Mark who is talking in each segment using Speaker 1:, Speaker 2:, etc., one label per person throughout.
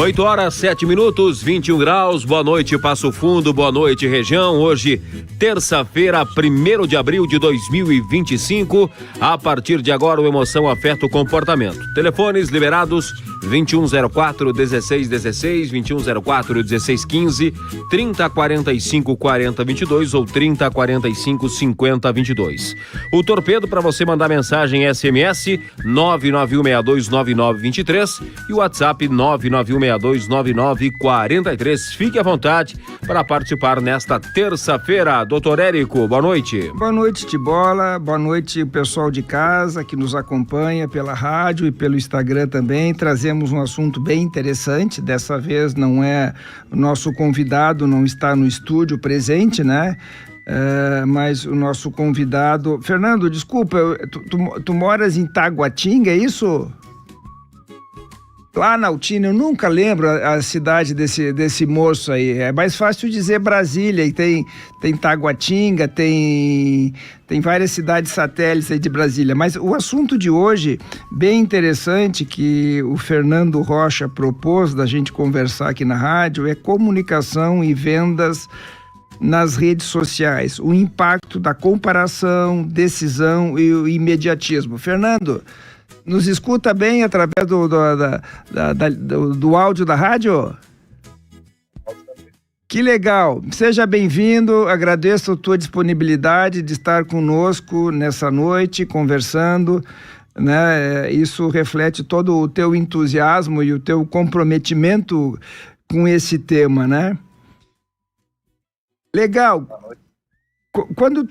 Speaker 1: 8 horas, 7 minutos, 21 graus. Boa noite, Passo Fundo. Boa noite, região. Hoje, terça-feira, 1º de abril de 2025. A partir de agora, o Emoção Afeta o Comportamento. Telefones liberados: 2104-1616, 2104-1615, 3045-4022 ou 3045-5022. O torpedo para você mandar mensagem SMS 991629923 e o WhatsApp 991629943. Fique à vontade para participar nesta terça-feira. Doutor Érico, boa noite.
Speaker 2: Boa noite, Tibola. Boa noite, o pessoal de casa que nos acompanha pela rádio e pelo Instagram também. Trazemos um assunto bem interessante. Dessa vez não é o nosso convidado, não está no estúdio presente, né? Mas o nosso convidado... Fernando, desculpa, tu moras em Taguatinga, é isso? Lá na Altina, eu nunca lembro a cidade desse moço aí. É mais fácil dizer Brasília, e tem Taguatinga, tem várias cidades satélites aí de Brasília. Mas o assunto de hoje, bem interessante, que o Fernando Rocha propôs da gente conversar aqui na rádio, é comunicação e vendas nas redes sociais. O impacto da comparação, decisão e o imediatismo. Fernando, nos escuta bem através do áudio da rádio? Que legal! Seja bem-vindo, agradeço a tua disponibilidade de estar conosco nessa noite, conversando, né? Isso reflete todo o teu entusiasmo e o teu comprometimento com esse tema, né? Legal! Quando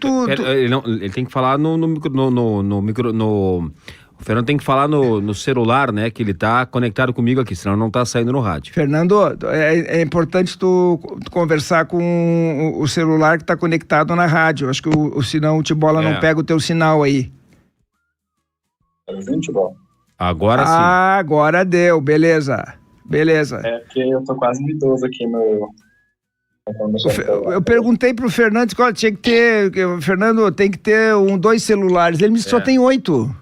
Speaker 1: Ele tem que falar no micro... O Fernando tem que falar no celular, né? Que ele tá conectado comigo aqui, senão não tá saindo no rádio.
Speaker 2: Fernando, é importante tu conversar com o celular que tá conectado na rádio. Acho que senão o Tibola não pega o teu sinal aí.
Speaker 1: Agora sim.
Speaker 2: Ah, agora deu, beleza.
Speaker 3: É porque eu tô quase idoso aqui no...
Speaker 2: Eu perguntei pro Fernando, tinha que ter... Fernando, tem que ter 2 celulares. Ele me disse que só tem 8.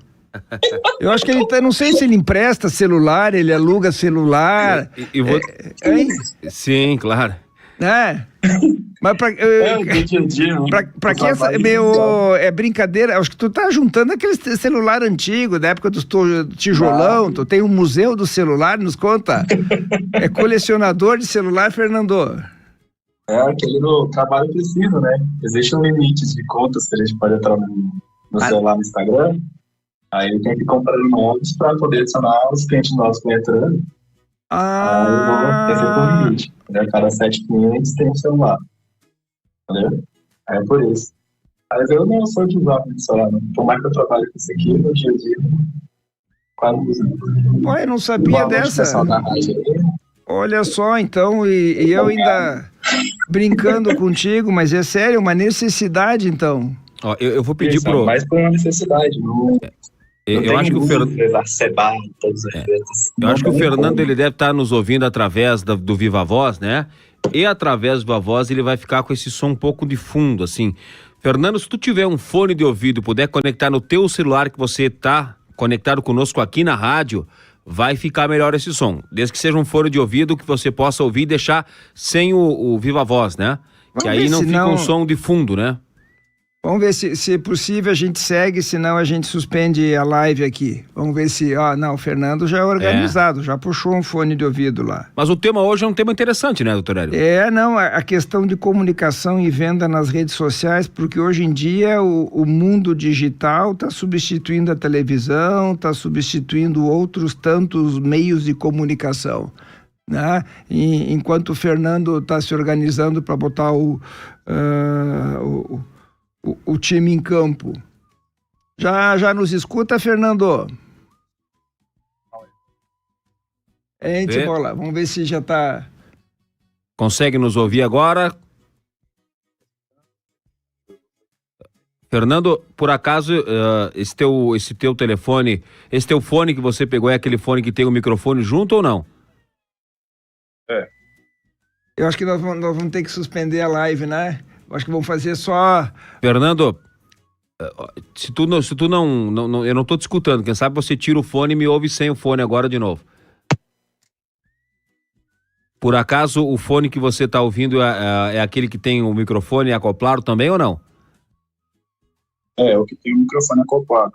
Speaker 2: Eu acho que ele não sei se ele empresta celular, ele aluga celular.
Speaker 1: Sim, claro.
Speaker 2: Mas pra que é brincadeira? Acho que tu tá juntando aquele celular antigo, da época do tijolão. Tu tem um museu do celular, nos conta. É colecionador de celular, Fernando?
Speaker 3: É aquele do trabalho precisa, né? Existe um limite de contas que a gente pode entrar no celular, no Instagram. Aí tem que comprar novos para poder adicionar os clientes novos que estão entrando. Aí esse é o limite. Cada 7 clientes tem um celular. Entendeu? Aí é por isso. Mas eu não sou de usar o celular, não. Por mais que eu trabalhe com isso aqui no dia a dia, quase não uso.
Speaker 2: Ué, eu não sabia dessa. Olha só, então, e eu ainda brincando contigo, mas é sério, uma necessidade, então.
Speaker 1: Ó, eu vou pedir pro...
Speaker 3: Mais por uma necessidade, não...
Speaker 1: Eu acho que o Fernando... Eu acho que o Fernando ele deve estar nos ouvindo através do Viva Voz, né? E através do Viva Voz ele vai ficar com esse som um pouco de fundo, assim. Fernando, se tu tiver um fone de ouvido, puder conectar no teu celular que você tá conectado conosco aqui na rádio, vai ficar melhor esse som. Desde que seja um fone de ouvido que você possa ouvir e deixar sem o Viva Voz, né? Que aí não fica um som de fundo, né?
Speaker 2: Vamos ver se é possível, a gente segue, senão a gente suspende a live aqui. Vamos ver se... não, o Fernando já é organizado, já puxou um fone de ouvido lá.
Speaker 1: Mas o tema hoje é um tema interessante, né, doutor Hélio?
Speaker 2: A questão de comunicação e venda nas redes sociais, porque hoje em dia o mundo digital está substituindo a televisão, está substituindo outros tantos meios de comunicação, né? Enquanto o Fernando está se organizando para botar o time em campo. Já nos escuta, Fernando? Tibola, vamos ver se já tá...
Speaker 1: Consegue nos ouvir agora? Fernando, por acaso, esse teu telefone, esse teu fone que você pegou é aquele fone que tem o microfone junto ou não?
Speaker 2: Eu acho que nós vamos ter que suspender a live, né? Acho que vamos fazer só...
Speaker 1: Fernando, se tu não, eu não tô te escutando. Quem sabe você tira o fone e me ouve sem o fone agora de novo. Por acaso o fone que você está ouvindo é aquele que tem o microfone acoplado também ou não?
Speaker 3: É, o que tem o microfone acoplado.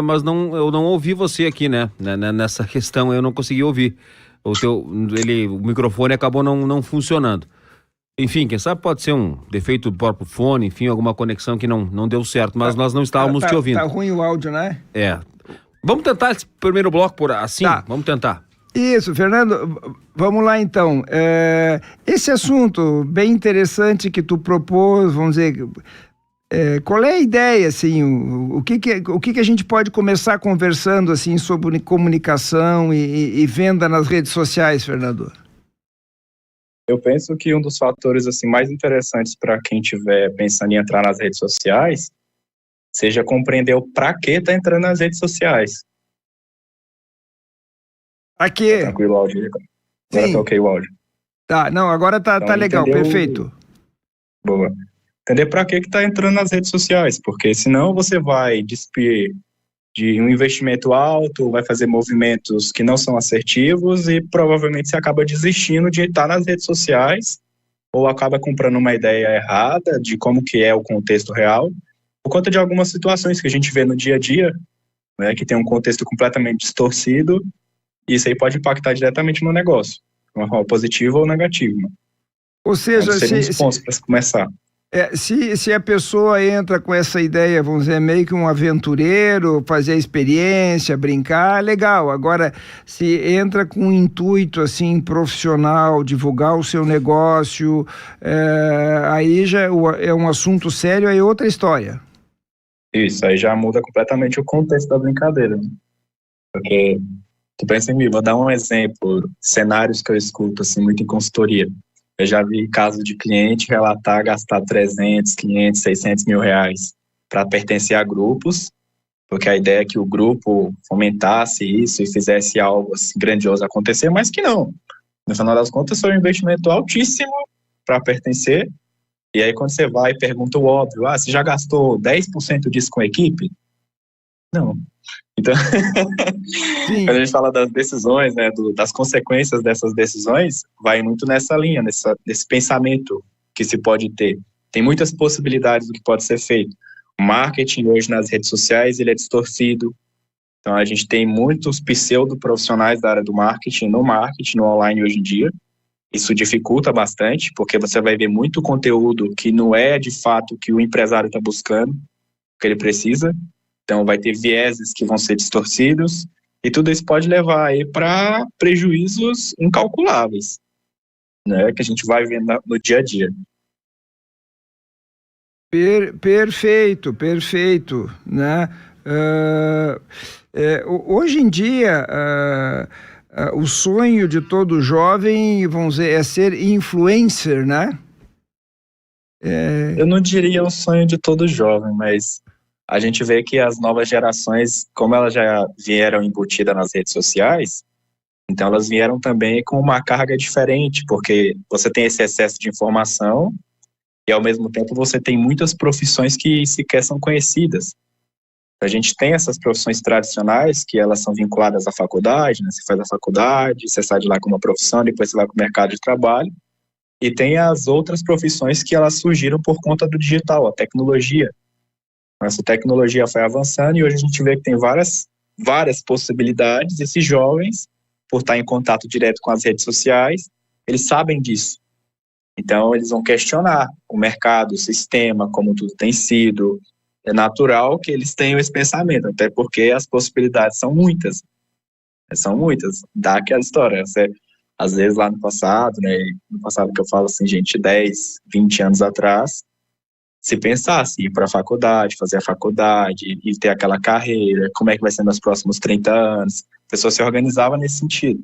Speaker 1: Mas eu não ouvi você aqui, né? Nessa questão eu não consegui ouvir. O microfone acabou não funcionando. Enfim, quem sabe pode ser um defeito do próprio fone, enfim, alguma conexão que não deu certo, mas nós não estávamos te ouvindo.
Speaker 2: Tá ruim o áudio, né?
Speaker 1: Vamos tentar esse primeiro bloco por assim?
Speaker 2: Tá.
Speaker 1: Vamos tentar.
Speaker 2: Isso, Fernando, vamos lá então. Esse assunto bem interessante que tu propôs, vamos dizer, qual é a ideia, assim, o que a gente pode começar conversando, assim, sobre comunicação e venda nas redes sociais, Fernando?
Speaker 3: Eu penso que um dos fatores assim mais interessantes para quem estiver pensando em entrar nas redes sociais seja compreender o para que está entrando nas redes sociais.
Speaker 2: Aqui.
Speaker 3: Tá tranquilo o áudio? Agora tá ok o áudio.
Speaker 2: Tá, não, agora tá legal, perfeito.
Speaker 3: Boa. Entender para que está entrando nas redes sociais, porque senão você vai despir de um investimento alto, vai fazer movimentos que não são assertivos e provavelmente você acaba desistindo de estar nas redes sociais ou acaba comprando uma ideia errada de como que é o contexto real, por conta de algumas situações que a gente vê no dia a dia, né, que tem um contexto completamente distorcido, e isso aí pode impactar diretamente no negócio, de uma forma positiva ou negativa.
Speaker 2: Ou seja,
Speaker 3: seriam uns pontos para começar.
Speaker 2: Se a pessoa entra com essa ideia, vamos dizer, meio que um aventureiro, fazer a experiência, brincar, legal. Agora, se entra com um intuito, assim, profissional, divulgar o seu negócio, aí já é um assunto sério, aí é outra história.
Speaker 3: Isso, aí já muda completamente o contexto da brincadeira, né? Porque, tu pensa em mim, vou dar um exemplo, cenários que eu escuto, assim, muito em consultoria. Eu já vi caso de cliente relatar gastar 300, 500, 600 mil reais para pertencer a grupos, porque a ideia é que o grupo fomentasse isso e fizesse algo assim, grandioso acontecer, mas que não. No final das contas, foi um investimento altíssimo para pertencer, e aí quando você vai e pergunta o óbvio, você já gastou 10% disso com a equipe? Não. Então, quando a gente fala das decisões, né, das consequências dessas decisões, vai muito nessa linha, nesse pensamento que se pode ter. Tem muitas possibilidades do que pode ser feito. O marketing hoje nas redes sociais, ele é distorcido. Então, a gente tem muitos pseudo-profissionais da área do marketing, no online hoje em dia. Isso dificulta bastante, porque você vai ver muito conteúdo que não é, de fato, o que o empresário está buscando, o que ele precisa. Então, vai ter vieses que vão ser distorcidos, e tudo isso pode levar aí para prejuízos incalculáveis, né, que a gente vai ver no dia a dia.
Speaker 2: Perfeito, né? Hoje em dia, o sonho de todo jovem, vamos dizer, é ser influencer, né?
Speaker 3: Eu não diria o sonho de todo jovem, mas a gente vê que as novas gerações, como elas já vieram embutidas nas redes sociais, então elas vieram também com uma carga diferente, porque você tem esse excesso de informação e, ao mesmo tempo, você tem muitas profissões que sequer são conhecidas. A gente tem essas profissões tradicionais, que elas são vinculadas à faculdade, né? Você faz a faculdade, você sai de lá com uma profissão, depois você vai para o mercado de trabalho, e tem as outras profissões que elas surgiram por conta do digital, a tecnologia. Essa tecnologia foi avançando e hoje a gente vê que tem várias possibilidades. Esses jovens, por estar em contato direto com as redes sociais, eles sabem disso. Então, eles vão questionar o mercado, o sistema, como tudo tem sido. É natural que eles tenham esse pensamento, até porque as possibilidades são muitas. Dá aquela história. Às vezes, lá no passado, né, no passado que eu falo assim, gente, 10, 20 anos atrás, se pensasse ir para a faculdade, fazer a faculdade e ter aquela carreira, como é que vai ser nos próximos 30 anos, a pessoa se organizava nesse sentido.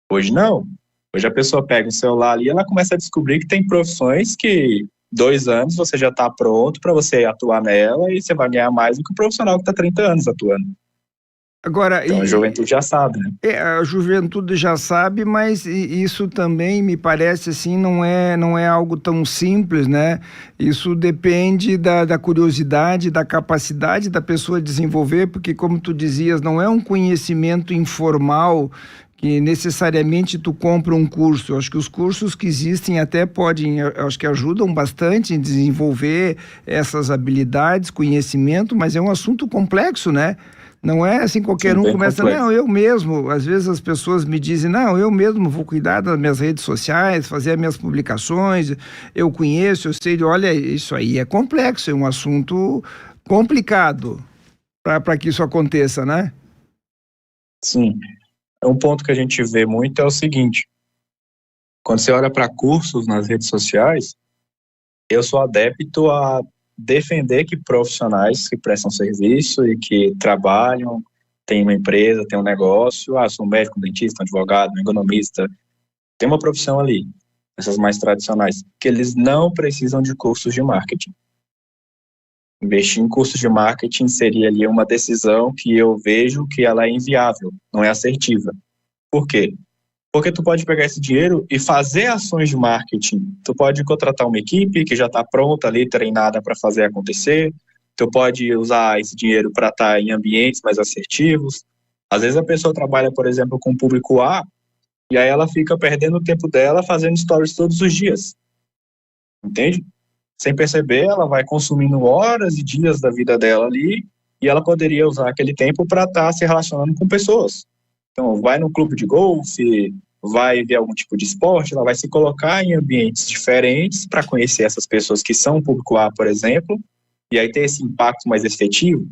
Speaker 3: Hoje não. Hoje a pessoa pega o celular ali e ela começa a descobrir que tem profissões que 2 anos você já está pronto para você atuar nela e você vai ganhar mais do que o profissional que está 30 anos atuando.
Speaker 2: Agora,
Speaker 3: então a juventude já sabe, né?
Speaker 2: A juventude já sabe, mas isso também me parece assim, não é algo tão simples, né? Isso depende da curiosidade, da capacidade da pessoa desenvolver, porque, como tu dizias, não é um conhecimento informal que necessariamente tu compra um curso. Eu acho que os cursos que existem até podem, eu acho que ajudam bastante em desenvolver essas habilidades, conhecimento, mas é um assunto complexo, né? Não é assim, qualquer um começa, complexo. Não, eu mesmo, às vezes as pessoas me dizem, não, eu mesmo vou cuidar das minhas redes sociais, fazer as minhas publicações, eu conheço, eu sei, olha, isso aí é complexo, é um assunto complicado para que isso aconteça, né?
Speaker 4: Sim. Um ponto que a gente vê muito é o seguinte: quando você olha para cursos nas redes sociais, eu sou adepto a defender que profissionais que prestam serviço e que trabalham, têm uma empresa, têm um negócio, sou um médico, um dentista, um advogado, um economista, tem uma profissão ali, essas mais tradicionais, que eles não precisam de cursos de marketing. Investir em cursos de marketing seria ali uma decisão que eu vejo que ela é inviável, não é assertiva. Por quê? Porque tu pode pegar esse dinheiro e fazer ações de marketing. Tu pode contratar uma equipe que já está pronta ali, treinada para fazer acontecer. Tu pode usar esse dinheiro para estar em ambientes mais assertivos. Às vezes a pessoa trabalha, por exemplo, com o público A, e aí ela fica perdendo o tempo dela fazendo stories todos os dias. Entende? Sem perceber, ela vai consumindo horas e dias da vida dela ali, e ela poderia usar aquele tempo para estar se relacionando com pessoas. Então, vai num clube de golfe, vai ver algum tipo de esporte, ela vai se colocar em ambientes diferentes para conhecer essas pessoas que são público A, por exemplo, e aí ter esse impacto mais efetivo,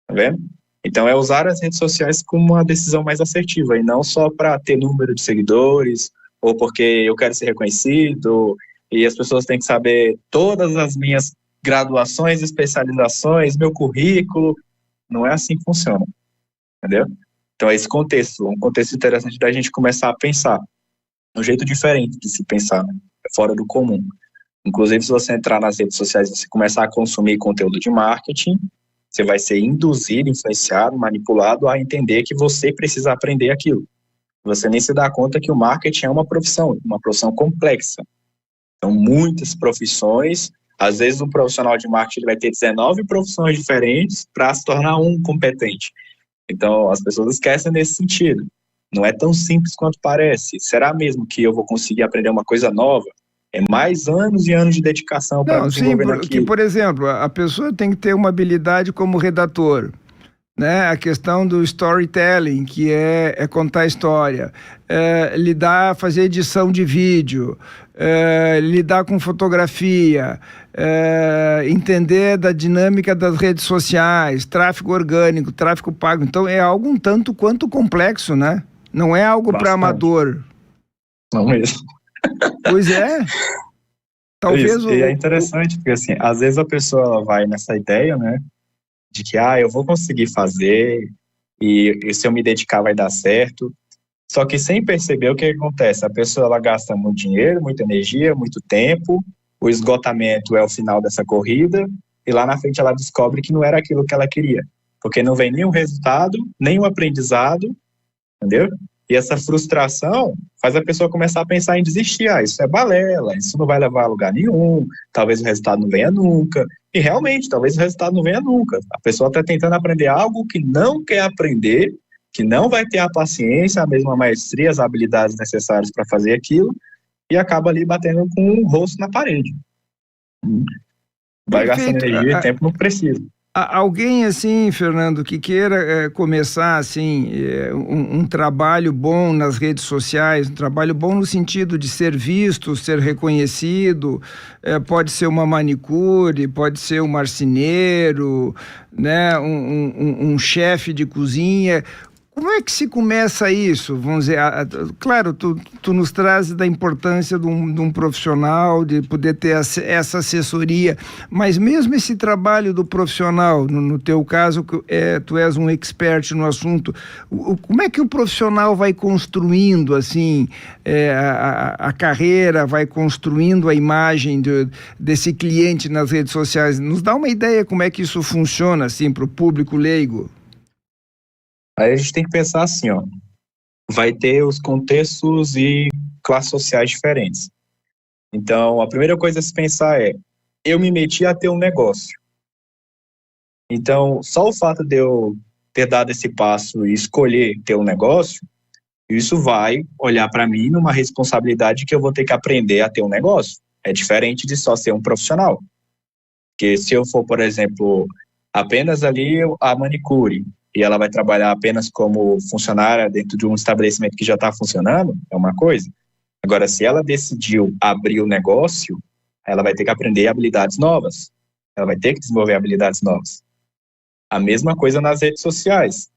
Speaker 4: tá vendo? Então, é usar as redes sociais como uma decisão mais assertiva, e não só para ter número de seguidores, ou porque eu quero ser reconhecido, e as pessoas têm que saber todas as minhas graduações, especializações, meu currículo. Não é assim que funciona, entendeu? Então, esse contexto, um contexto interessante da gente começar a pensar, um jeito diferente de se pensar, né? Fora do comum. Inclusive, se você entrar nas redes sociais e você começar a consumir conteúdo de marketing, você vai ser induzido, influenciado, manipulado a entender que você precisa aprender aquilo. Você nem se dá conta que o marketing é uma profissão complexa. Então, muitas profissões, às vezes um profissional de marketing vai ter 19 profissões diferentes para se tornar um competente. Então, as pessoas esquecem nesse sentido. Não é tão simples quanto parece. Será mesmo que eu vou conseguir aprender uma coisa nova? É mais anos e anos de dedicação para desenvolver aquilo.
Speaker 2: Porque, por exemplo, a pessoa tem que ter uma habilidade como redator, né? A questão do storytelling, que é contar história, fazer edição de vídeo, lidar com fotografia, entender da dinâmica das redes sociais, tráfego orgânico, tráfego pago. Então é algo um tanto quanto complexo, né? Não é algo para amador.
Speaker 4: Não mesmo.
Speaker 2: Pois é. Talvez
Speaker 4: e é interessante, porque assim, às vezes a pessoa vai nessa ideia, né, de que, eu vou conseguir fazer, e se eu me dedicar vai dar certo, só que sem perceber o que acontece, a pessoa ela gasta muito dinheiro, muita energia, muito tempo, o esgotamento é o final dessa corrida, e lá na frente ela descobre que não era aquilo que ela queria, porque não vem nem o resultado, nem o aprendizado, entendeu? E essa frustração faz a pessoa começar a pensar em desistir. Isso é balela, isso não vai levar a lugar nenhum, talvez o resultado não venha nunca. E realmente, talvez o resultado não venha nunca. A pessoa está tentando aprender algo que não quer aprender, que não vai ter a paciência, a mesma maestria, as habilidades necessárias para fazer aquilo, e acaba ali batendo com o rosto na parede. Vai gastando energia e tempo não precisa.
Speaker 2: Alguém assim, Fernando, que queira começar assim um trabalho bom nas redes sociais, um trabalho bom no sentido de ser visto, ser reconhecido, pode ser uma manicure, pode ser um marceneiro, né, um chefe de cozinha. Como é que se começa isso? Vamos dizer, claro, tu nos traz da importância de um profissional, de poder ter essa assessoria, mas mesmo esse trabalho do profissional, no teu caso, tu és um expert no assunto, como é que o profissional vai construindo assim, a carreira, vai construindo a imagem desse cliente nas redes sociais? Nos dá uma ideia como é que isso funciona assim, para o público leigo?
Speaker 4: Aí a gente tem que pensar assim, vai ter os contextos e classes sociais diferentes. Então, a primeira coisa a se pensar eu me meti a ter um negócio. Então, só o fato de eu ter dado esse passo e escolher ter um negócio, Isso vai olhar para mim numa responsabilidade que eu vou ter que aprender a ter um negócio. É diferente de só ser um profissional. Porque se eu for, por exemplo, apenas ali a manicure, e ela vai trabalhar apenas como funcionária dentro de um estabelecimento que já está funcionando, é uma coisa. Agora, se ela decidiu abrir o negócio, ela vai ter que aprender habilidades novas. Ela vai ter que desenvolver habilidades novas. A mesma coisa nas redes sociais.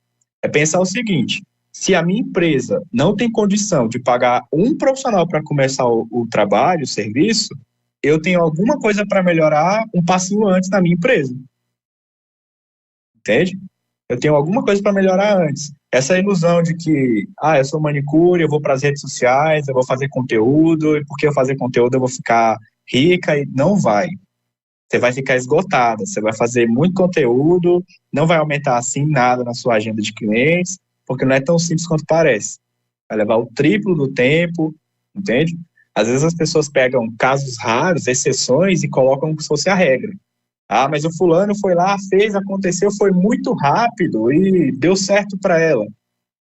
Speaker 4: É pensar o seguinte: se a minha empresa não tem condição de pagar um profissional para começar o trabalho, o serviço, eu tenho alguma coisa para melhorar um passinho antes na minha empresa. Entende? Eu tenho alguma coisa para melhorar antes. Essa ilusão de que, eu sou manicure, eu vou para as redes sociais, eu vou fazer conteúdo, e porque eu fazer conteúdo eu vou ficar rica, e não vai. Você vai ficar esgotada, você vai fazer muito conteúdo, não vai aumentar assim nada na sua agenda de clientes, porque não é tão simples quanto parece. Vai levar o triplo do tempo, entende? Às vezes as pessoas pegam casos raros, exceções, e colocam como se fosse a regra. Mas o fulano foi lá, fez, aconteceu, foi muito rápido e deu certo para ela.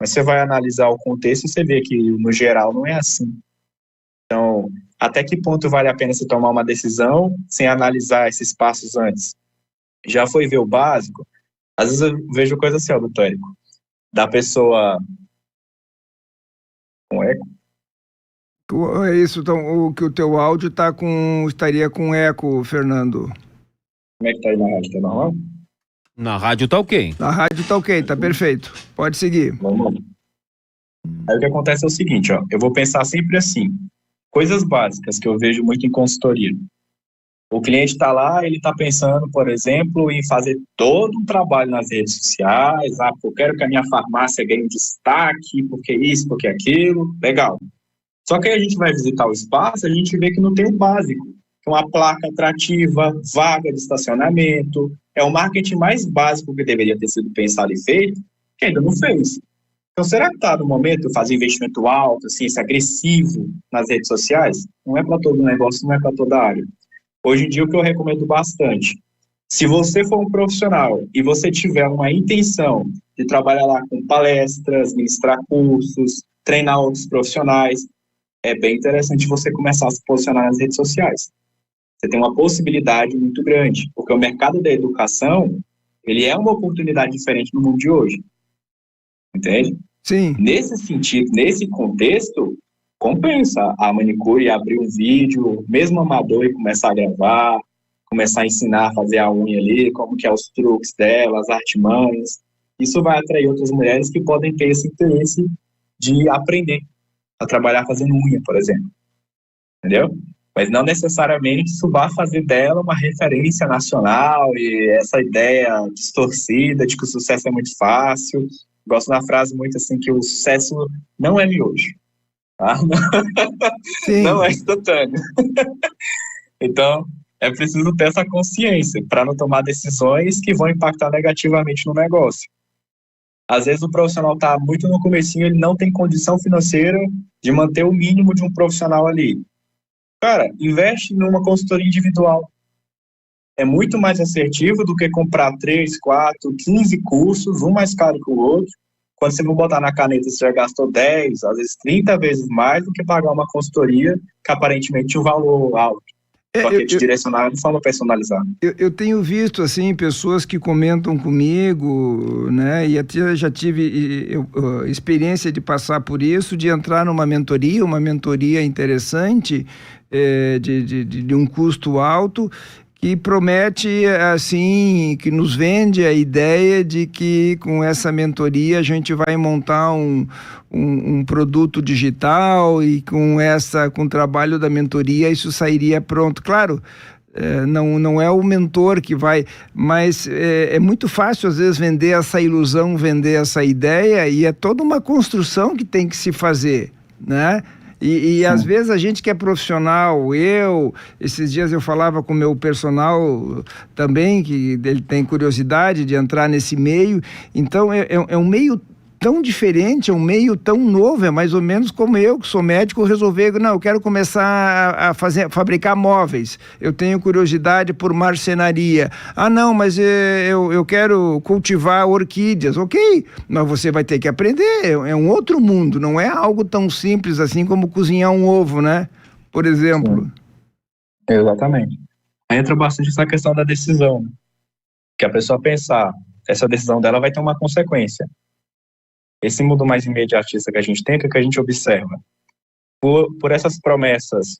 Speaker 4: Mas você vai analisar o contexto e você vê que, no geral, não é assim. Então, até que ponto vale a pena você tomar uma decisão sem analisar esses passos antes? Já foi ver o básico? Às vezes eu vejo coisa assim, do Tônico, da pessoa com eco.
Speaker 2: É isso, então, que o teu áudio estaria com eco, Fernando.
Speaker 4: Como é que tá aí na rádio? Tá normal?
Speaker 1: Na rádio tá ok.
Speaker 2: Na rádio tá ok, tá perfeito. Pode seguir.
Speaker 4: Vamos lá. Aí o que acontece é o seguinte, eu vou pensar sempre assim, coisas básicas que eu vejo muito em consultoria. O cliente está lá, ele está pensando, por exemplo, em fazer todo um trabalho nas redes sociais, eu quero que a minha farmácia ganhe destaque, porque isso, porque aquilo, legal. Só que aí a gente vai visitar o espaço, a gente vê que não tem o básico. Uma placa atrativa, vaga de estacionamento, é o marketing mais básico que deveria ter sido pensado e feito, que ainda não fez. Então, será que está no momento de fazer investimento alto, assim, esse agressivo nas redes sociais? Não é para todo negócio, não é para toda área. Hoje em dia, o que eu recomendo bastante, se você for um profissional e você tiver uma intenção de trabalhar lá com palestras, ministrar cursos, treinar outros profissionais, é bem interessante você começar a se posicionar nas redes sociais. Você tem uma possibilidade muito grande, porque o mercado da educação, ele é uma oportunidade diferente no mundo de hoje. Entende?
Speaker 2: Sim.
Speaker 4: Nesse sentido, nesse contexto, compensa a manicure abrir um vídeo, mesmo amador, e começar a gravar, começar a ensinar a fazer a unha ali, como que é os truques dela, as artimanhas. Isso vai atrair outras mulheres que podem ter esse interesse de aprender a trabalhar fazendo unha, por exemplo. Entendeu? Mas não necessariamente isso vai fazer dela uma referência nacional e essa ideia distorcida de que o sucesso é muito fácil. Gosto da frase muito assim, que o sucesso não é miojo, tá? Não é instantâneo. Então, é preciso ter essa consciência para não tomar decisões que vão impactar negativamente no negócio. Às vezes o profissional está muito no comecinho, ele não tem condição financeira de manter o mínimo de um profissional ali. Cara, investe numa consultoria individual. É muito mais assertivo do que comprar 3, 4, 15 cursos, um mais caro que o outro. Quando você for botar na caneta, você já gastou 10, às vezes 30 vezes mais do que pagar uma consultoria que aparentemente tinha um valor alto. Só que te direcionar de forma personalizada.
Speaker 2: Eu tenho visto, assim, pessoas que comentam comigo, né, e até já tive experiência de passar por isso, de entrar numa mentoria, interessante, de um custo alto, que promete, assim, que nos vende a ideia de que com essa mentoria a gente vai montar um produto digital e com o trabalho da mentoria isso sairia pronto. Claro, não é o mentor que vai, mas é muito fácil às vezes vender essa ilusão, vender essa ideia, e é toda uma construção que tem que se fazer, né? E às vezes a gente que é profissional, esses dias eu falava com o meu personal também, que ele tem curiosidade de entrar nesse meio, então é um meio tão diferente, é um meio tão novo, é mais ou menos como eu, que sou médico, resolver, não, eu quero começar a fabricar móveis, eu tenho curiosidade por marcenaria. Ah, não, mas eu quero cultivar orquídeas. Ok, mas você vai ter que aprender, é um outro mundo, não é algo tão simples assim como cozinhar um ovo, né? Por exemplo.
Speaker 4: Sim. Exatamente. Aí entra bastante essa questão da decisão, né? Que a pessoa pensar, essa decisão dela vai ter uma consequência. Esse mundo mais imediatista que a gente tem, que a gente observa, por essas promessas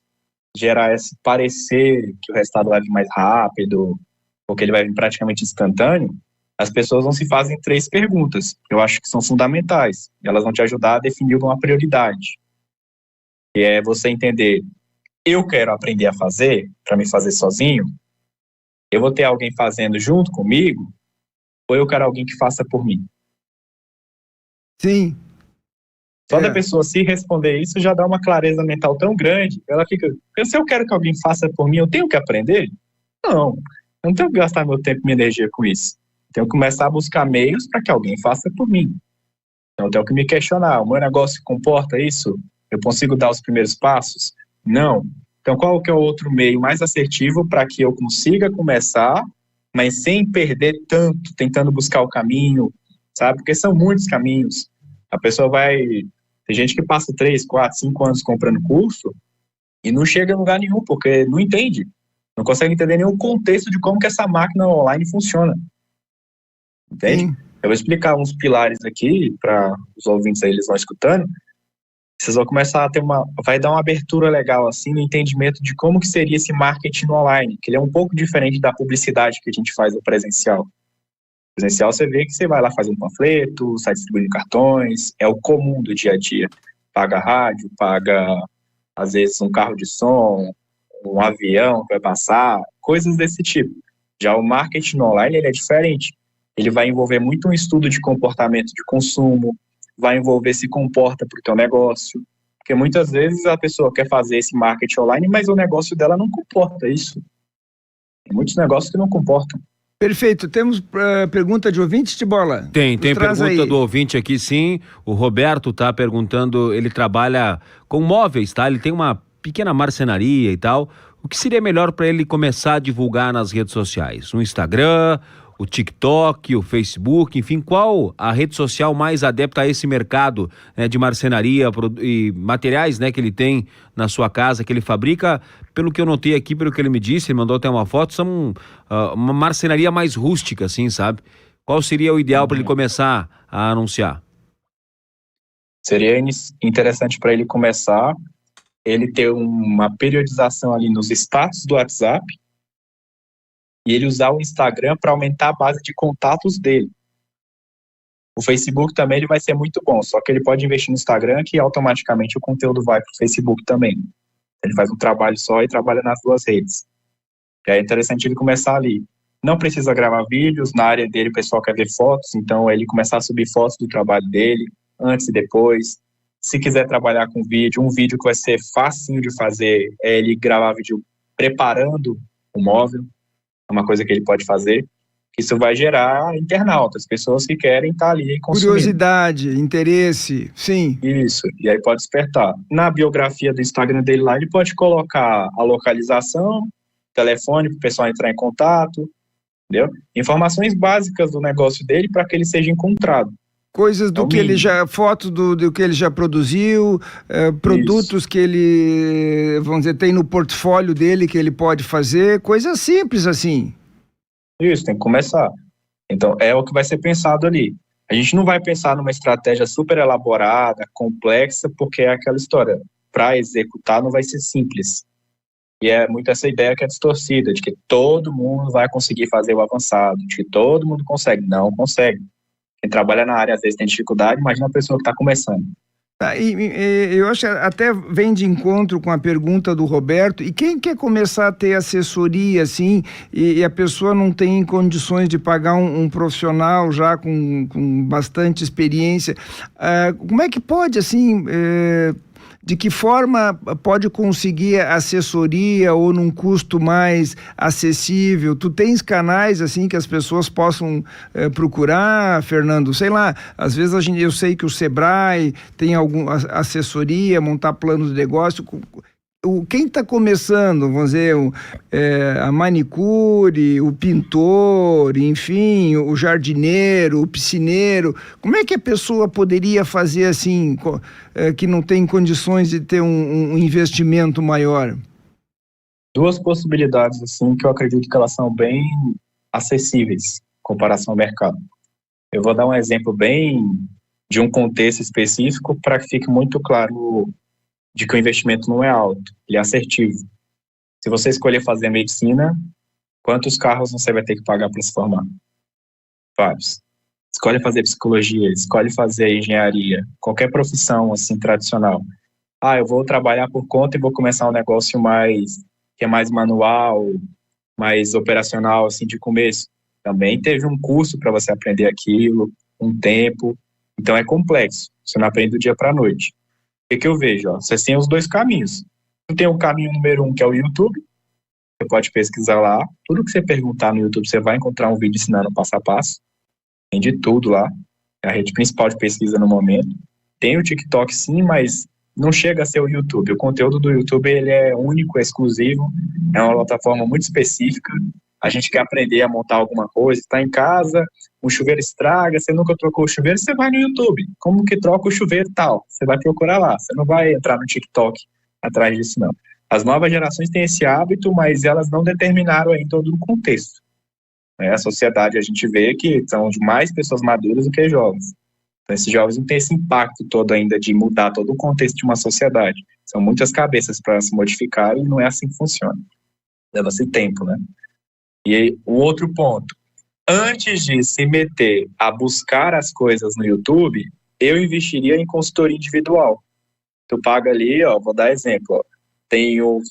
Speaker 4: gerar esse parecer que o resultado vai vir mais rápido, ou que ele vai vir praticamente instantâneo, as pessoas não se fazem 3 perguntas, que eu acho que são fundamentais, e elas vão te ajudar a definir uma prioridade, que é você entender, eu quero aprender a fazer, para me fazer sozinho, eu vou ter alguém fazendo junto comigo, ou eu quero alguém que faça por mim?
Speaker 2: Sim.
Speaker 4: Só da pessoa se responder isso já dá uma clareza mental tão grande, ela fica, se eu quero que alguém faça por mim, eu tenho que aprender? Não, eu não tenho que gastar meu tempo e minha energia com isso. Eu tenho que começar a buscar meios para que alguém faça por mim. Então eu tenho que me questionar, o meu negócio comporta isso? Eu consigo dar os primeiros passos? Não. Então qual que é o outro meio mais assertivo para que eu consiga começar, mas sem perder tanto, tentando buscar o caminho, sabe? Porque são muitos caminhos. A pessoa vai... Tem gente que passa 3, 4, 5 anos comprando curso e não chega a lugar nenhum, porque não entende. Não consegue entender nenhum contexto de como que essa máquina online funciona. Entende?
Speaker 2: Sim.
Speaker 4: Eu vou explicar uns pilares aqui para os ouvintes aí, eles vão escutando. Vocês vão começar a ter vai dar uma abertura legal assim no entendimento de como que seria esse marketing online, que ele é um pouco diferente da publicidade que a gente faz no presencial. No presencial você vê que você vai lá fazer um panfleto, sai distribuindo cartões, é o comum do dia a dia. Paga rádio, paga às vezes um carro de som, um avião que vai passar, coisas desse tipo. Já o marketing online ele é diferente. Ele vai envolver muito um estudo de comportamento de consumo, vai envolver se comporta para o teu negócio, porque muitas vezes a pessoa quer fazer esse marketing online, mas o negócio dela não comporta isso. Tem muitos negócios que não comportam.
Speaker 2: Perfeito. Temos pergunta de ouvinte, Tibola?
Speaker 1: Tem pergunta
Speaker 2: aí
Speaker 1: do ouvinte aqui, sim. O Roberto tá perguntando, ele trabalha com móveis, tá? Ele tem uma pequena marcenaria e tal. O que seria melhor para ele começar a divulgar nas redes sociais? No Instagram, o TikTok, o Facebook, enfim, qual a rede social mais adepta a esse mercado, né, de marcenaria e materiais, né, que ele tem na sua casa, que ele fabrica? Pelo que eu notei aqui, pelo que ele me disse, ele mandou até uma foto, são uma marcenaria mais rústica, assim, sabe? Qual seria o ideal para ele começar a anunciar?
Speaker 4: Seria interessante para ele começar, ele ter uma periodização ali nos status do WhatsApp, e ele usar o Instagram para aumentar a base de contatos dele. O Facebook também ele vai ser muito bom, só que ele pode investir no Instagram que automaticamente o conteúdo vai para o Facebook também. Ele faz um trabalho só e trabalha nas 2 redes. E é interessante ele começar ali. Não precisa gravar vídeos, na área dele o pessoal quer ver fotos, então ele começar a subir fotos do trabalho dele, antes e depois. Se quiser trabalhar com vídeo, um vídeo que vai ser facinho de fazer é ele gravar vídeo preparando o móvel. É uma coisa que ele pode fazer. Isso vai gerar internautas, pessoas que querem estar ali consumindo.
Speaker 2: Curiosidade, interesse, sim.
Speaker 4: Isso, e aí pode despertar. Na biografia do Instagram dele lá, ele pode colocar a localização, telefone para o pessoal entrar em contato, entendeu? Informações básicas do negócio dele para que ele seja encontrado.
Speaker 2: Coisas do que ele já, fotos do que ele já produziu, produtos que ele, vamos dizer, tem no portfólio dele que ele pode fazer, coisas simples assim.
Speaker 4: Isso, tem que começar. Então, é o que vai ser pensado ali. A gente não vai pensar numa estratégia super elaborada, complexa, porque é aquela história, para executar não vai ser simples. E é muito essa ideia que é distorcida, de que todo mundo vai conseguir fazer o avançado, de que todo mundo consegue. Não consegue. Quem trabalha na área às vezes tem dificuldade, imagina a pessoa que está começando.
Speaker 2: Eu acho que até vem de encontro com a pergunta do Roberto, e quem quer começar a ter assessoria assim, e a pessoa não tem condições de pagar um profissional já com bastante experiência, como é que pode assim de que forma pode conseguir assessoria ou num custo mais acessível? Tu tens canais assim que as pessoas possam procurar, Fernando? Sei lá, às vezes eu sei que o Sebrae tem alguma assessoria, montar planos de negócio. Quem está começando, vamos dizer, a manicure, o pintor, enfim, o jardineiro, o piscineiro, como é que a pessoa poderia fazer assim, que não tem condições de ter um investimento maior?
Speaker 4: Duas possibilidades, assim, que eu acredito que elas são bem acessíveis em comparação ao mercado. Eu vou dar um exemplo bem de um contexto específico para que fique muito claro de que o investimento não é alto, ele é assertivo. Se você escolher fazer medicina, quantos carros você vai ter que pagar para se formar? Vários. Escolhe fazer psicologia, escolhe fazer engenharia, qualquer profissão assim tradicional. Eu vou trabalhar por conta e vou começar um negócio que é mais manual, mais operacional assim de começo. Também teve um curso para você aprender aquilo, um tempo. Então é complexo. Você não aprende do dia para a noite. O que eu vejo? Você tem os dois caminhos. Você tem o caminho número 1, que é o YouTube. Você pode pesquisar lá. Tudo que você perguntar no YouTube, você vai encontrar um vídeo ensinando passo a passo. Tem de tudo lá. É a rede principal de pesquisa no momento. Tem o TikTok sim, mas não chega a ser o YouTube. O conteúdo do YouTube ele é único, é exclusivo. É uma plataforma muito específica. A gente quer aprender a montar alguma coisa, está em casa, o chuveiro estraga, você nunca trocou o chuveiro, você vai no YouTube. Como que troca o chuveiro tal? Você vai procurar lá, você não vai entrar no TikTok atrás disso, não. As novas gerações têm esse hábito, mas elas não determinaram aí todo o contexto. A sociedade, a gente vê que são mais pessoas maduras do que jovens. Então, esses jovens não têm esse impacto todo ainda de mudar todo o contexto de uma sociedade. São muitas cabeças para se modificar e não é assim que funciona. Leva-se tempo, né? E o outro ponto, antes de se meter a buscar as coisas no YouTube, eu investiria em consultoria individual. Tu paga ali, vou dar exemplo, tenho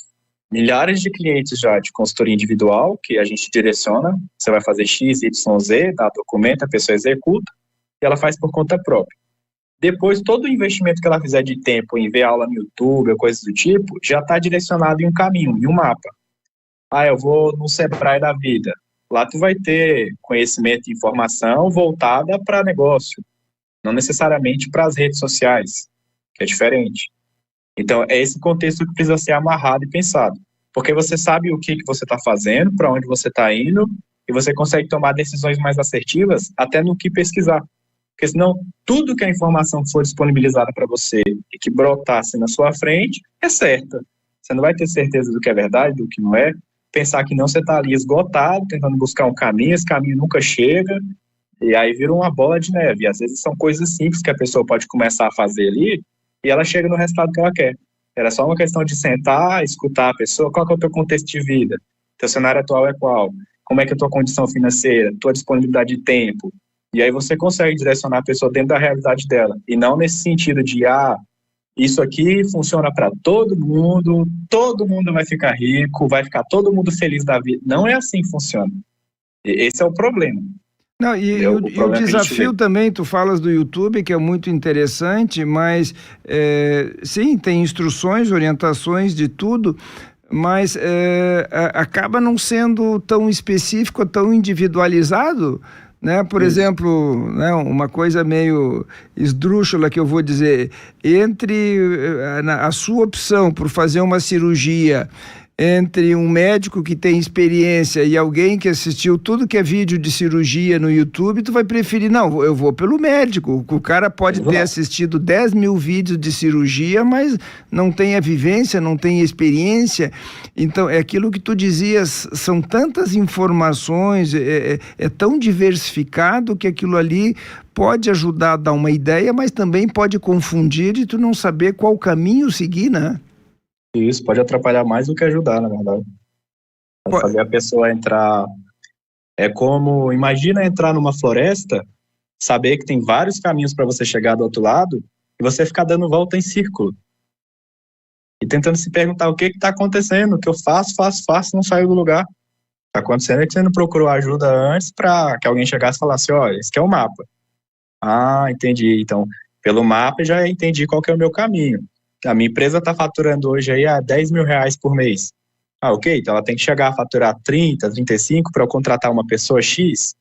Speaker 4: milhares de clientes já de consultoria individual, que a gente direciona, você vai fazer X, Y, Z, dá documento, a pessoa executa, e ela faz por conta própria. Depois, todo o investimento que ela fizer de tempo em ver aula no YouTube, ou coisas do tipo, já está direcionado em um caminho, em um mapa. Eu vou no Sebrae da vida. Lá tu vai ter conhecimento e informação voltada para negócio, não necessariamente para as redes sociais, que é diferente. Então, é esse contexto que precisa ser amarrado e pensado, porque você sabe o que você está fazendo, para onde você está indo, e você consegue tomar decisões mais assertivas até no que pesquisar. Porque senão, tudo que a informação for disponibilizada para você e que brotasse na sua frente, é certa. Você não vai ter certeza do que é verdade, do que não é. Pensar que não, você está ali esgotado, tentando buscar um caminho, esse caminho nunca chega, e aí vira uma bola de neve. E às vezes são coisas simples que a pessoa pode começar a fazer ali, e ela chega no resultado que ela quer. Era só uma questão de sentar, escutar a pessoa, qual que é o teu contexto de vida, teu cenário atual é qual, como é que é a tua condição financeira, tua disponibilidade de tempo, e aí você consegue direcionar a pessoa dentro da realidade dela, e não nesse sentido de, isso aqui funciona para todo mundo vai ficar rico, vai ficar todo mundo feliz da vida. Não é assim que funciona. Esse é o problema.
Speaker 2: Não, e o desafio também, tu falas do YouTube, que é muito interessante, mas sim, tem instruções, orientações de tudo, mas acaba não sendo tão específico, tão individualizado, né? Por exemplo, né, uma coisa meio esdrúxula que eu vou dizer, entre a sua opção por fazer uma cirurgia, entre um médico que tem experiência e alguém que assistiu tudo que é vídeo de cirurgia no YouTube, tu vai preferir, não, eu vou pelo médico. O cara pode ter assistido 10 mil vídeos de cirurgia, mas não tem a vivência, não tem a experiência. Então, é aquilo que tu dizias, são tantas informações, é tão diversificado que aquilo ali pode ajudar a dar uma ideia, mas também pode confundir e tu não saber qual caminho seguir, né?
Speaker 4: Isso pode atrapalhar mais do que ajudar, na verdade. Fazer a pessoa entrar... É como, imagina entrar numa floresta, saber que tem vários caminhos para você chegar do outro lado, e você ficar dando volta em círculo. E tentando se perguntar o que está acontecendo, o que eu faço, não saio do lugar. Está acontecendo é que você não procurou ajuda antes para que alguém chegasse e falasse, olha, esse aqui é o mapa. Entendi. Então, pelo mapa já entendi qual que é o meu caminho. A minha empresa está faturando hoje aí a R$10 mil por mês. Ok, então ela tem que chegar a faturar 30, 35 para eu contratar uma pessoa X.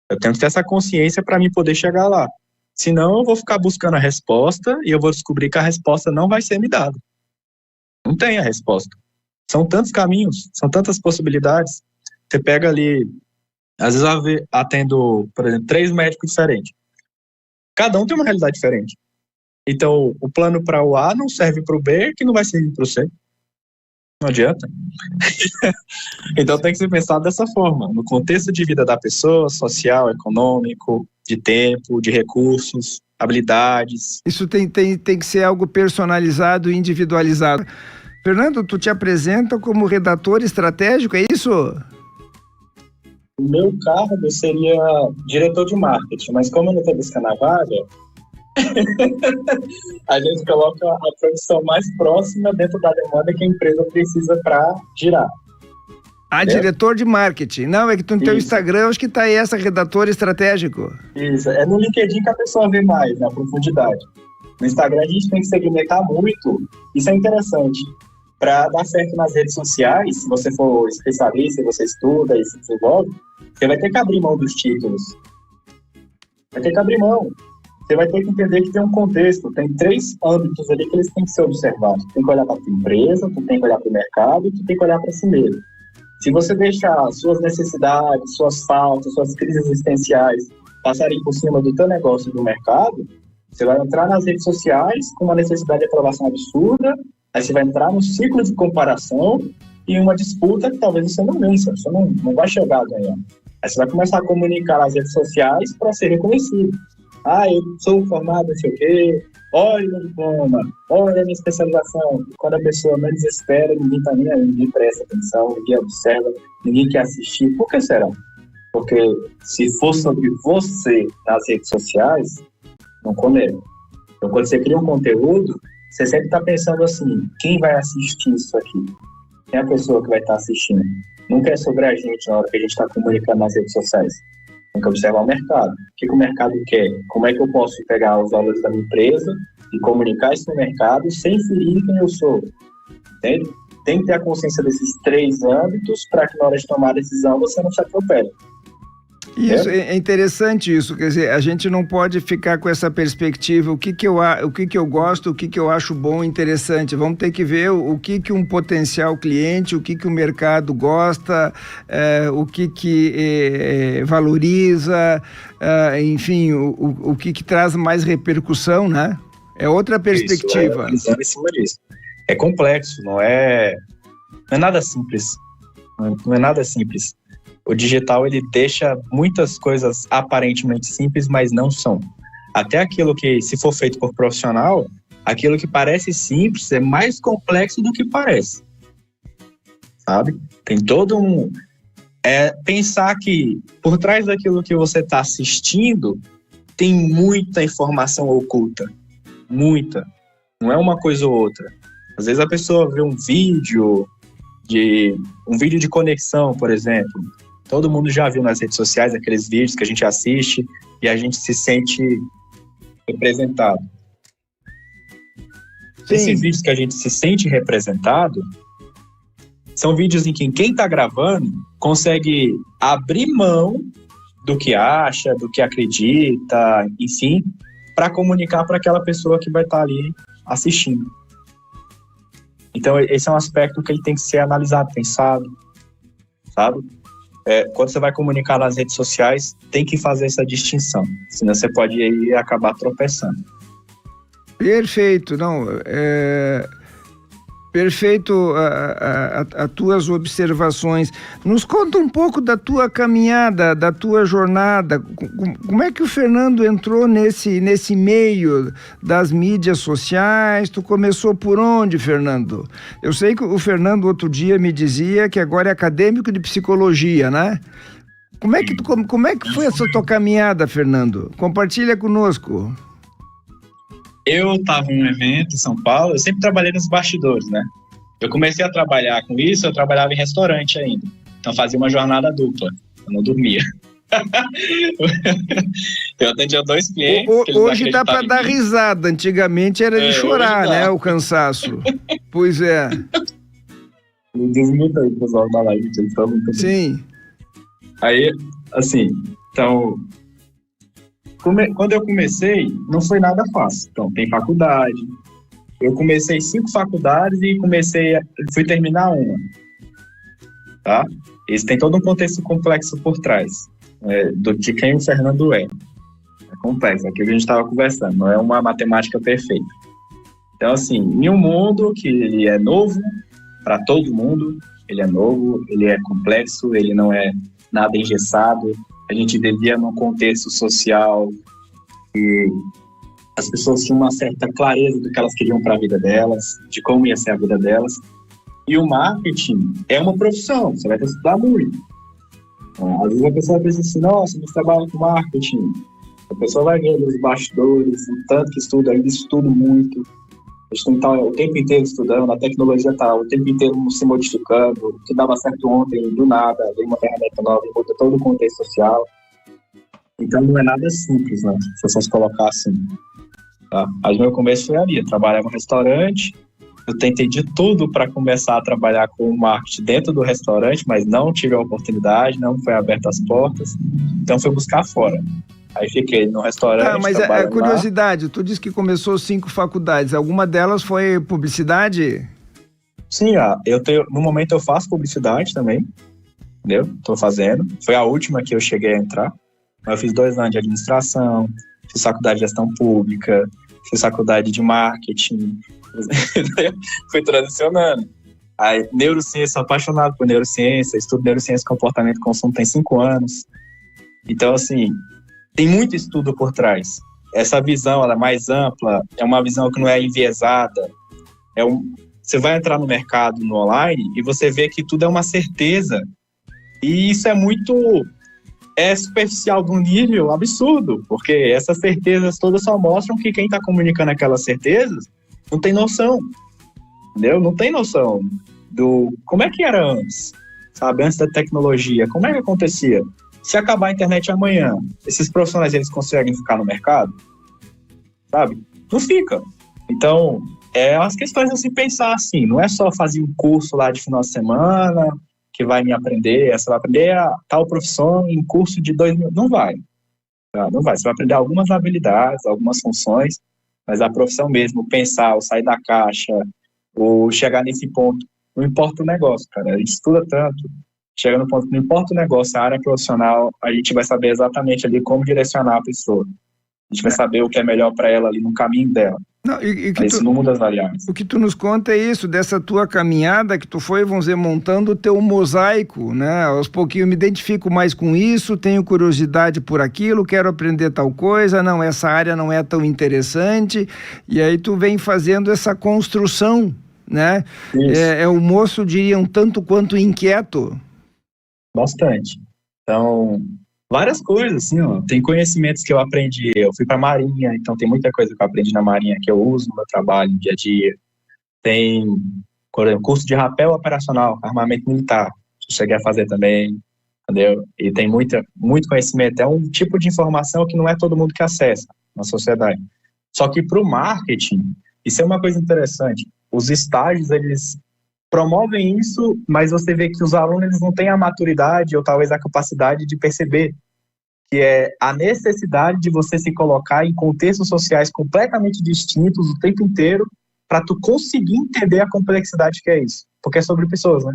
Speaker 4: Eu tenho que ter essa consciência para mim poder chegar lá. Senão eu vou ficar buscando a resposta e eu vou descobrir que a resposta não vai ser me dada. Não tem a resposta. São tantos caminhos, são tantas possibilidades. Você pega ali, às vezes eu atendo, por exemplo, 3 médicos diferentes. Cada um tem uma realidade diferente. Então, o plano para o A não serve para o B, que não vai servir para o C. Não adianta. Então, tem que ser pensado dessa forma, no contexto de vida da pessoa, social, econômico, de tempo, de recursos, habilidades.
Speaker 2: Isso tem que ser algo personalizado e individualizado. Fernando, tu te apresenta como redator estratégico, é isso?
Speaker 3: O meu cargo seria diretor de marketing, mas como eu não estou buscando a vaga, a gente coloca a profissão mais próxima dentro da demanda que a empresa precisa para girar.
Speaker 2: Diretor de marketing. Não, é que tu no teu
Speaker 3: Isso.
Speaker 2: Instagram, acho que tá aí essa redator estratégico.
Speaker 3: Isso, é no LinkedIn que a pessoa vê mais, na profundidade. No Instagram a gente tem que segmentar muito, isso é interessante. Para dar certo nas redes sociais, se você for especialista, se você estuda e se desenvolve, você vai ter que abrir mão dos títulos. Vai ter que abrir mão. Você vai ter que entender que tem um contexto, tem 3 âmbitos ali que eles têm que ser observados. Tu tem que olhar para a tua empresa, tu tem que olhar para o mercado, tu tem que olhar para si mesmo. Se você deixar suas necessidades, suas faltas, suas crises existenciais passarem por cima do teu negócio e do mercado, você vai entrar nas redes sociais com uma necessidade de aprovação absurda, aí você vai entrar no ciclo de comparação e uma disputa que talvez você não vença, você não vai chegar a ganhar. Aí você vai começar a comunicar nas redes sociais para ser reconhecido. Eu sou formado, não sei o quê, olha o meu diploma, olha a minha especialização. E quando a pessoa menos espera, ninguém está nem aí, ninguém presta atenção, ninguém observa, ninguém quer assistir. Por que será? Porque se for sobre você nas redes sociais, não conecta. Então, quando você cria um conteúdo, você sempre está pensando assim, quem vai assistir isso aqui? Quem é a pessoa que vai estar assistindo? Nunca é sobre a gente na hora que a gente está comunicando nas redes sociais. Tem que observar o mercado. O que o mercado quer? Como é que eu posso pegar os valores da minha empresa e comunicar isso no mercado sem ferir quem eu sou? Entende? Tem que ter a consciência desses 3 âmbitos para que na hora de tomar a decisão você não se atropele.
Speaker 2: Isso, é interessante isso, quer dizer, a gente não pode ficar com essa perspectiva, o que eu gosto, o que eu acho bom e interessante, vamos ter que ver o que um potencial cliente, o que o mercado gosta, o que valoriza, enfim, o que traz mais repercussão, né? É outra perspectiva.
Speaker 4: Isso, em cima disso. É complexo, não é nada simples, não é nada simples. O digital, ele deixa muitas coisas aparentemente simples, mas não são. Até aquilo que, se for feito por profissional, aquilo que parece simples é mais complexo do que parece. Sabe? Tem todo um... pensar que por trás daquilo que você está assistindo, tem muita informação oculta. Muita. Não é uma coisa ou outra. Às vezes a pessoa vê um vídeo de conexão, por exemplo. Todo mundo já viu nas redes sociais aqueles vídeos que a gente assiste e a gente se sente representado.
Speaker 2: Sim.
Speaker 4: Esses vídeos que a gente se sente representado são vídeos em que quem está gravando consegue abrir mão do que acha, do que acredita, enfim, para comunicar para aquela pessoa que vai estar ali assistindo. Então, esse é um aspecto que ele tem que ser analisado, pensado, sabe? Quando você vai comunicar nas redes sociais, tem que fazer essa distinção, senão você pode aí acabar tropeçando.
Speaker 2: Perfeito, não, perfeito as tuas observações. Nos conta um pouco da tua caminhada, da tua jornada. Como é que o Fernando entrou nesse meio das mídias sociais? Tu começou por onde, Fernando? Eu sei que o Fernando outro dia me dizia que agora é acadêmico de psicologia, né? Como é que foi essa tua caminhada, Fernando? Compartilha conosco.
Speaker 4: Eu estava em um evento em São Paulo, eu sempre trabalhei nos bastidores, né? Eu comecei a trabalhar com isso, eu trabalhava em restaurante ainda. Então fazia uma jornada dupla, eu não dormia. Eu atendia 2 clientes.
Speaker 2: Hoje dá para dar risada, antigamente era de chorar, né, o cansaço. Pois é.
Speaker 4: Me desmuta aí, pessoal, da live, eles estão muito bem.
Speaker 2: Sim.
Speaker 4: Aí, assim, então, quando eu comecei, não foi nada fácil. Então, tem faculdade. Eu comecei 5 faculdades e fui terminar uma. Tá? Isso tem todo um contexto complexo por trás, de quem o Fernando é. É complexo, é aquilo que a gente estava conversando, não é uma matemática perfeita. Então, assim, em um mundo que ele é novo para todo mundo, ele é novo, ele é complexo, ele não é nada engessado, a gente vivia num contexto social e as pessoas tinham uma certa clareza do que elas queriam para a vida delas, de como ia ser a vida delas. E o marketing é uma profissão, você vai ter que estudar muito. Às vezes a pessoa pensa assim, nossa, você trabalha com marketing. A pessoa vai vendo os bastidores, o tanto que estuda, ainda estudo muito. A gente tem que estar o tempo inteiro estudando, a tecnologia está o tempo inteiro se modificando. O que dava certo ontem, do nada, vem uma ferramenta nova e muda todo o contexto social. Então não é nada simples, né? Se eu fosse colocar assim. Tá? Mas meu começo foi ali, eu trabalhava no restaurante. Eu tentei de tudo para começar a trabalhar com o marketing dentro do restaurante, mas não tive a oportunidade, não foi aberto as portas, então fui buscar fora. Aí fiquei no restaurante.
Speaker 2: Mas é curiosidade, tu disse que começou 5 faculdades, alguma delas foi publicidade?
Speaker 4: Sim, no momento eu faço publicidade também, entendeu? Estou fazendo, foi a última que eu cheguei a entrar, eu fiz 2 anos de administração, fiz faculdade de gestão pública, fiz faculdade de marketing, fui transicionando. Aí, neurociência, sou apaixonado por neurociência, estudo neurociência, comportamento e consumo tem 5 anos. Então, assim, tem muito estudo por trás. Essa visão, ela é mais ampla, é uma visão que não é enviesada. Você vai entrar no mercado, no online, e você vê que tudo é uma certeza. E isso é superficial de um nível absurdo, porque essas certezas todas só mostram que quem está comunicando aquelas certezas não tem noção, entendeu? Não tem noção do como é que era antes, sabe? Antes da tecnologia, como é que acontecia? Se acabar a internet amanhã, esses profissionais, eles conseguem ficar no mercado? Sabe? Não fica. Então, as questões a se pensar assim, não é só fazer um curso lá de final de semana que vai me aprender, você vai aprender a tal profissão em curso de 2 mil. Não vai. Tá? Não vai. Você vai aprender algumas habilidades, algumas funções, mas a profissão mesmo, pensar, ou sair da caixa, ou chegar nesse ponto, não importa o negócio, cara. A gente estuda tanto, chega no ponto, não importa o negócio, a área profissional, a gente vai saber exatamente ali como direcionar a pessoa. A gente vai saber o que é melhor para ela ali no caminho dela.
Speaker 2: Não,
Speaker 4: isso não muda as variáveis.
Speaker 2: O que tu nos conta é isso, dessa tua caminhada que tu foi, vamos dizer, montando o teu mosaico, né? Aos pouquinhos eu me identifico mais com isso, tenho curiosidade por aquilo, quero aprender tal coisa, não, essa área não é tão interessante, e aí tu vem fazendo essa construção, né? O moço, diria, um tanto quanto inquieto.
Speaker 4: Bastante. Então, várias coisas, assim, ó. Tem conhecimentos que eu aprendi, eu fui pra Marinha, então tem muita coisa que eu aprendi na Marinha que eu uso no meu trabalho, no dia a dia. Tem, por exemplo, curso de rapel operacional, armamento militar, eu cheguei a fazer também, entendeu? E tem muito conhecimento, é um tipo de informação que não é todo mundo que acessa na sociedade. Só que pro marketing, isso é uma coisa interessante, os estágios, eles promovem isso, mas você vê que os alunos eles não têm a maturidade ou talvez a capacidade de perceber que é a necessidade de você se colocar em contextos sociais completamente distintos o tempo inteiro para tu conseguir entender a complexidade que é isso. Porque é sobre pessoas, né?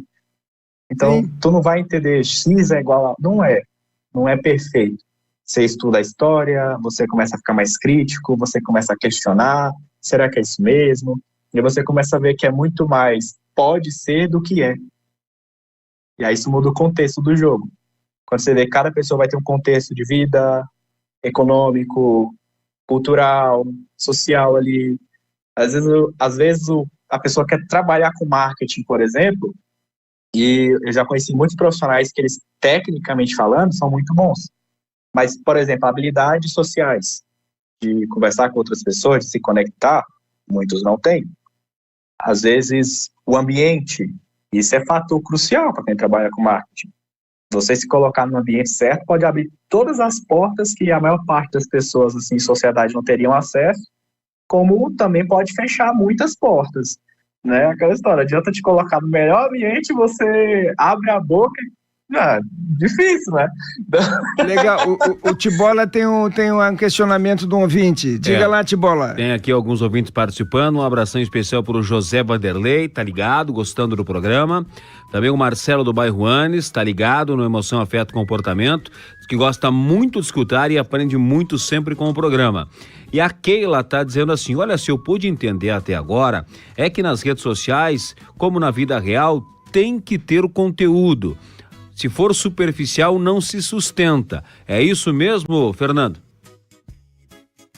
Speaker 4: Então, tu não vai entender X é igual a... Não é perfeito. Você estuda a história, você começa a ficar mais crítico, você começa a questionar, será que é isso mesmo? E você começa a ver que é muito mais pode ser do que é. E aí isso muda o contexto do jogo. Quando você vê que cada pessoa vai ter um contexto de vida, econômico, cultural, social ali. Às vezes a pessoa quer trabalhar com marketing, por exemplo, e eu já conheci muitos profissionais que eles, tecnicamente falando, são muito bons. Mas, por exemplo, habilidades sociais, de conversar com outras pessoas, de se conectar, muitos não têm. Às vezes, o ambiente, isso é fator crucial para quem trabalha com marketing. Você se colocar no ambiente certo pode abrir todas as portas que a maior parte das pessoas assim, em sociedade não teriam acesso, como também pode fechar muitas portas, né? Aquela história, adianta te colocar no melhor ambiente, você abre a boca, difícil, né?
Speaker 2: Legal, o Tibola tem um questionamento de um ouvinte, diga lá, Tibola.
Speaker 1: Tem aqui alguns ouvintes participando, um abração especial para o José Vanderlei, tá ligado, gostando do programa. Também o Marcelo do bairro Anes, tá ligado no Emoção, Afeto, Comportamento, que gosta muito de escutar e aprende muito sempre com o programa. E a Keila tá dizendo assim, olha, se eu pude entender até agora, é que nas redes sociais, como na vida real, tem que ter o conteúdo. Se for superficial, não se sustenta. É isso mesmo, Fernando?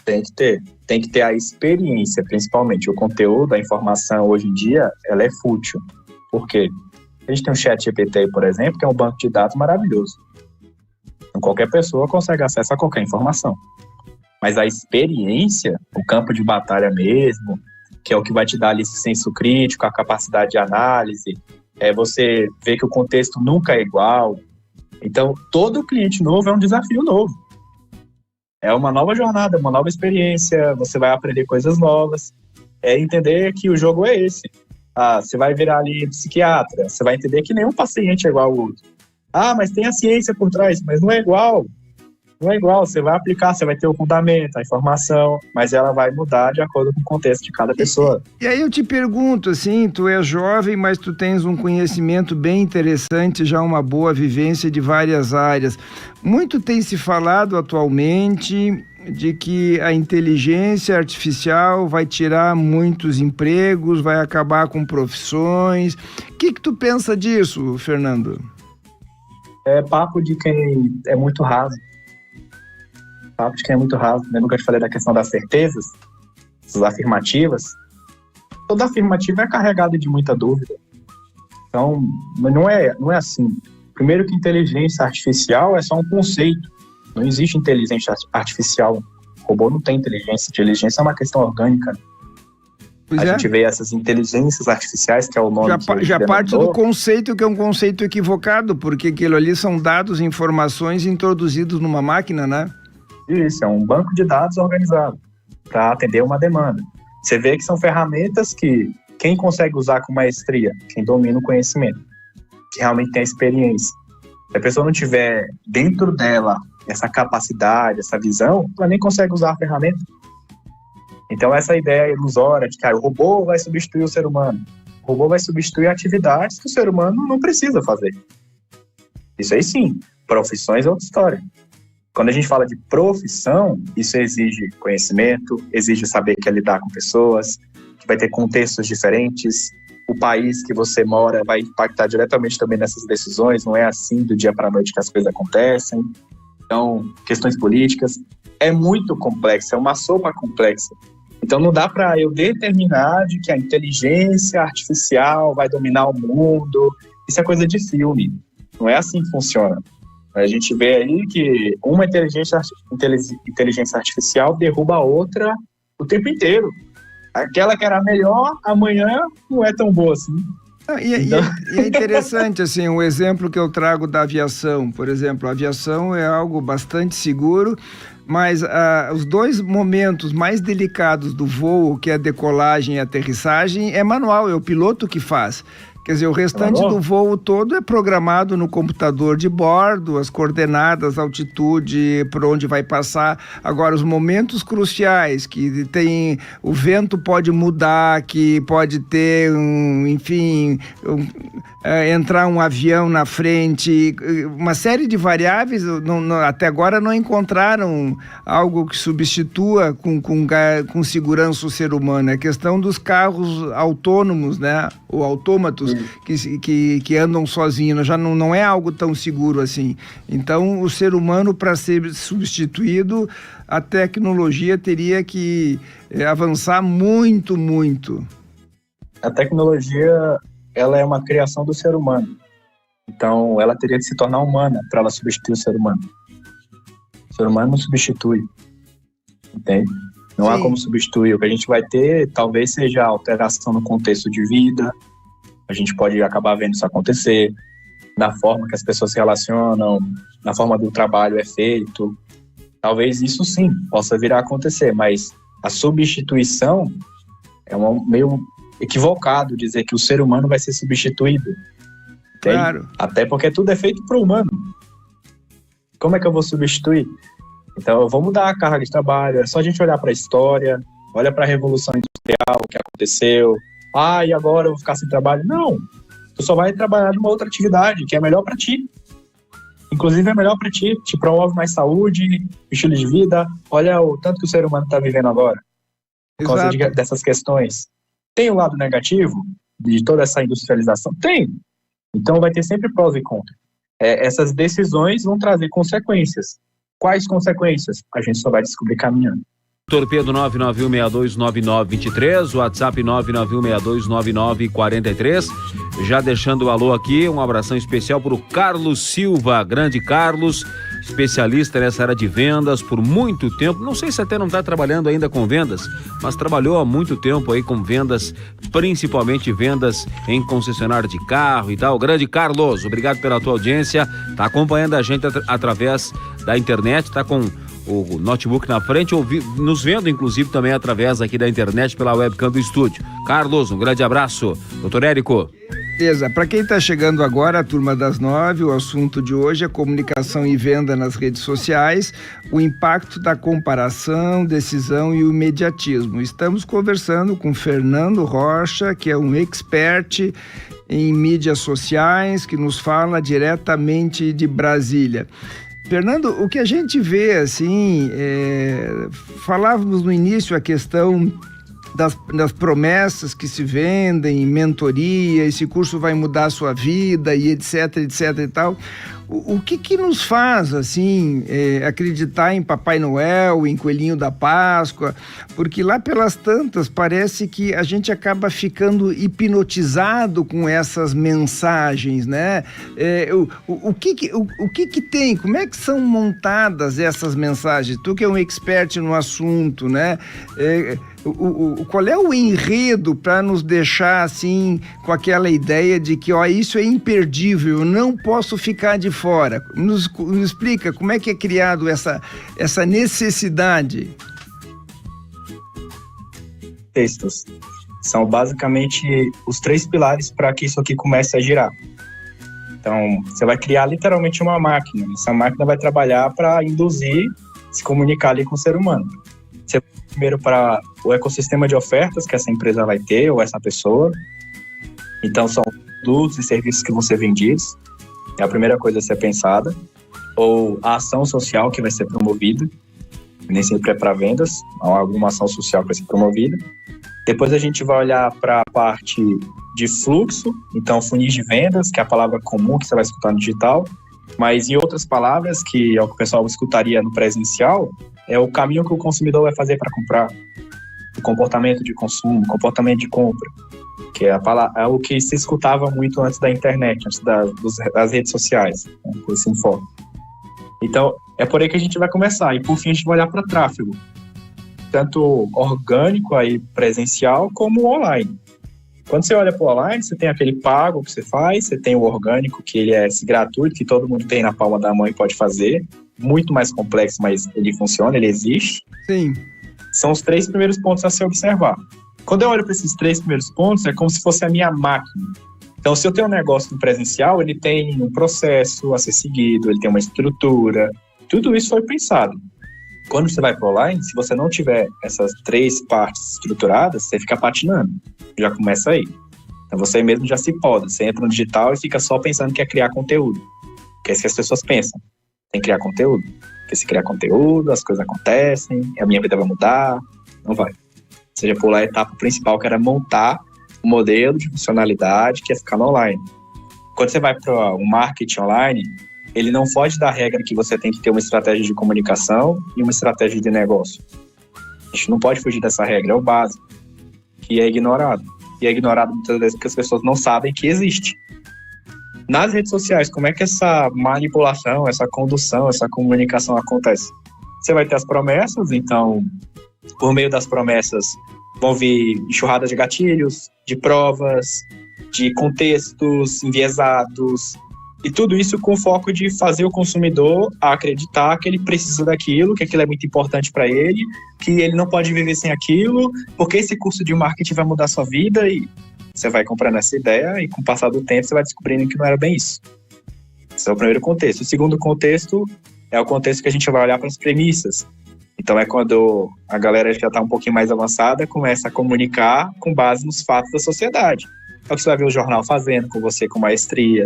Speaker 4: Tem que ter a experiência, principalmente. O conteúdo, a informação hoje em dia, ela é fútil. Por quê? A gente tem o ChatGPT, por exemplo, que é um banco de dados maravilhoso. Então, qualquer pessoa consegue acesso a qualquer informação. Mas a experiência, o campo de batalha mesmo, que é o que vai te dar ali esse senso crítico, a capacidade de análise, você vê que o contexto nunca é igual. Então, todo cliente novo é um desafio novo. É uma nova jornada, uma nova experiência, você vai aprender coisas novas. É entender que o jogo é esse. Você vai virar ali psiquiatra, você vai entender que nenhum paciente é igual ao outro. Mas tem a ciência por trás, mas não é igual. Não é igual, você vai aplicar, você vai ter o fundamento, a informação, mas ela vai mudar de acordo com o contexto de cada pessoa.
Speaker 2: E aí eu te pergunto, assim, tu é jovem, mas tu tens um conhecimento bem interessante, já uma boa vivência de várias áreas. Muito tem se falado atualmente de que a inteligência artificial vai tirar muitos empregos, vai acabar com profissões. O que tu pensa disso, Fernando?
Speaker 4: É papo de quem é muito raso. Papo de quem é muito raso. Lembra que eu te falei da questão das certezas? Das afirmativas? Toda afirmativa é carregada de muita dúvida. Então, não é assim. Primeiro que inteligência artificial é só um conceito. Não existe inteligência artificial. O robô não tem inteligência. Inteligência é uma questão orgânica. A gente vê essas inteligências artificiais, que é o nome
Speaker 2: já parte do conceito, que é um conceito equivocado, porque aquilo ali são dados e informações introduzidos numa máquina, né?
Speaker 4: Isso, é um banco de dados organizado para atender uma demanda. Você vê que são ferramentas que quem consegue usar com maestria, quem domina o conhecimento, que realmente tem a experiência. Se a pessoa não tiver dentro dela essa capacidade, essa visão, ela nem consegue usar a ferramenta. Então essa ideia ilusória de que o robô vai substituir o ser humano. O robô vai substituir atividades que o ser humano não precisa fazer. Isso aí sim, profissões é outra história. Quando a gente fala de profissão, isso exige conhecimento, exige saber que é lidar com pessoas, que vai ter contextos diferentes. O país que você mora vai impactar diretamente também nessas decisões, não é assim do dia para a noite que as coisas acontecem. Então, questões políticas, é muito complexo, é uma sopa complexa. Então não dá para eu determinar de que a inteligência artificial vai dominar o mundo, isso é coisa de filme, não é assim que funciona. A gente vê aí que uma inteligência artificial derruba a outra o tempo inteiro. Aquela que era melhor, amanhã não é tão boa assim.
Speaker 2: E é interessante, assim, um exemplo que eu trago da aviação, por exemplo, a aviação é algo bastante seguro, mas os dois momentos mais delicados do voo, que é a decolagem e a aterrissagem, é manual, é o piloto que faz. Quer dizer, o restante do voo todo é programado no computador de bordo, as coordenadas, a altitude, por onde vai passar. Agora, os momentos cruciais, que tem o vento pode mudar, que pode ter, entrar um avião na frente, uma série de variáveis, até agora não encontraram algo que substitua com segurança o ser humano. É questão dos carros autônomos, né? Ou autômatos, que andam sozinhos, já não é algo tão seguro assim. Então, o ser humano, para ser substituído, a tecnologia teria que avançar muito, muito.
Speaker 4: A tecnologia, ela é uma criação do ser humano. Então, ela teria que se tornar humana para ela substituir o ser humano. O ser humano não substitui, entende? Não há como substituir. O que a gente vai ter, talvez seja alteração no contexto de vida. A gente pode acabar vendo isso acontecer, na forma que as pessoas se relacionam, na forma do trabalho é feito. Talvez isso sim possa vir a acontecer, mas a substituição é meio equivocado dizer que o ser humano vai ser substituído.
Speaker 2: Claro.
Speaker 4: Até porque tudo é feito para o humano. Como é que eu vou substituir? Então, eu vou mudar a carga de trabalho. É só a gente olhar para a história, olha para a Revolução Industrial, o que aconteceu. E agora eu vou ficar sem trabalho? Não. Tu só vai trabalhar numa outra atividade que é melhor para ti. Inclusive, é melhor para ti. Te promove mais saúde, estilo de vida. Olha o tanto que o ser humano está vivendo agora. Por causa dessas questões. Tem o lado negativo de toda essa industrialização? Tem. Então, vai ter sempre prós e contras. Essas decisões vão trazer consequências. Quais consequências? A gente só vai descobrir caminhando.
Speaker 1: Torpedo 991629923, WhatsApp 991629943. Já deixando o alô aqui, um abração especial para o Carlos Silva, grande Carlos, especialista nessa área de vendas por muito tempo. Não sei se até não está trabalhando ainda com vendas, mas trabalhou há muito tempo aí com vendas, principalmente vendas em concessionária de carro e tal. Grande Carlos, obrigado pela tua audiência, tá acompanhando a gente através da internet, tá com o notebook na frente, nos vendo inclusive também através aqui da internet pela webcam do estúdio. Carlos, um grande abraço. Doutor Érico.
Speaker 2: Beleza, para quem está chegando agora, a turma das 9, o assunto de hoje é comunicação e venda nas redes sociais, o impacto da comparação, decisão e o imediatismo. Estamos conversando com Fernando Rocha, que é um expert em mídias sociais, que nos fala diretamente de Brasília. Fernando, o que a gente vê, assim, falávamos no início a questão das promessas que se vendem, mentoria, esse curso vai mudar a sua vida e etc e tal. O que nos faz, assim, acreditar em Papai Noel, em Coelhinho da Páscoa? Porque lá pelas tantas parece que a gente acaba ficando hipnotizado com essas mensagens, né? O que tem? Como é que são montadas essas mensagens? Tu que é um expert no assunto, né? Qual é o enredo para nos deixar assim com aquela ideia de que isso é imperdível, eu não posso ficar de fora? Nos explica como é que é criado essa necessidade.
Speaker 4: Textos são basicamente os 3 pilares para que isso aqui comece a girar. Então, você vai criar literalmente uma máquina. Essa máquina vai trabalhar para induzir, se comunicar ali com o ser humano. Você vai primeiro para o ecossistema de ofertas que essa empresa vai ter, ou essa pessoa. Então, são produtos e serviços que vão ser vendidos. É a primeira coisa a ser pensada. Ou a ação social que vai ser promovida. Nem sempre é para vendas, há alguma ação social que vai ser promovida. Depois a gente vai olhar para a parte de fluxo, então funis de vendas, que é a palavra comum que você vai escutar no digital, mas em outras palavras, que é o que o pessoal escutaria no presencial, é o caminho que o consumidor vai fazer para comprar, o comportamento de consumo, comportamento de compra, que é o que se escutava muito antes da internet, antes das redes sociais, né, com esse enfoque. Então, é por aí que a gente vai começar, e por fim a gente vai olhar para tráfego, tanto orgânico, aí, presencial, como online. Quando você olha para o online, você tem aquele pago que você faz, você tem o orgânico, que ele é esse gratuito, que todo mundo tem na palma da mão e pode fazer, muito mais complexo, mas ele funciona, ele existe.
Speaker 2: Sim.
Speaker 4: São os 3 primeiros pontos a se observar. Quando eu olho para esses 3 primeiros pontos, é como se fosse a minha máquina. Então, se eu tenho um negócio no presencial, ele tem um processo a ser seguido, ele tem uma estrutura, tudo isso foi pensado. Quando você vai para o online, se você não tiver essas 3 partes estruturadas, você fica patinando. Já começa aí. Então você mesmo já se poda. Você entra no digital e fica só pensando que é criar conteúdo. Que é isso que as pessoas pensam. Tem que criar conteúdo. Porque se criar conteúdo, as coisas acontecem, a minha vida vai mudar. Não vai. Você já pula a etapa principal, que era montar o modelo de funcionalidade que é ficar no online. Quando você vai para um marketing online, ele não foge da regra que você tem que ter uma estratégia de comunicação e uma estratégia de negócio. A gente não pode fugir dessa regra, é o básico, que é ignorado. E é ignorado muitas vezes porque as pessoas não sabem que existe. Nas redes sociais, como é que essa manipulação, essa condução, essa comunicação acontece? Você vai ter as promessas, então, por meio das promessas, vão vir enxurradas de gatilhos, de provas, de contextos enviesados, E tudo isso com o foco de fazer o consumidor acreditar que ele precisa daquilo, que aquilo é muito importante para ele, que ele não pode viver sem aquilo, porque esse curso de marketing vai mudar a sua vida, e você vai comprando essa ideia e com o passar do tempo você vai descobrindo que não era bem isso. Esse é o primeiro contexto. O segundo contexto é o contexto que a gente vai olhar para as premissas. Então é quando a galera já está um pouquinho mais avançada, começa a comunicar com base nos fatos da sociedade. É o que você vai ver o jornal fazendo com você com maestria.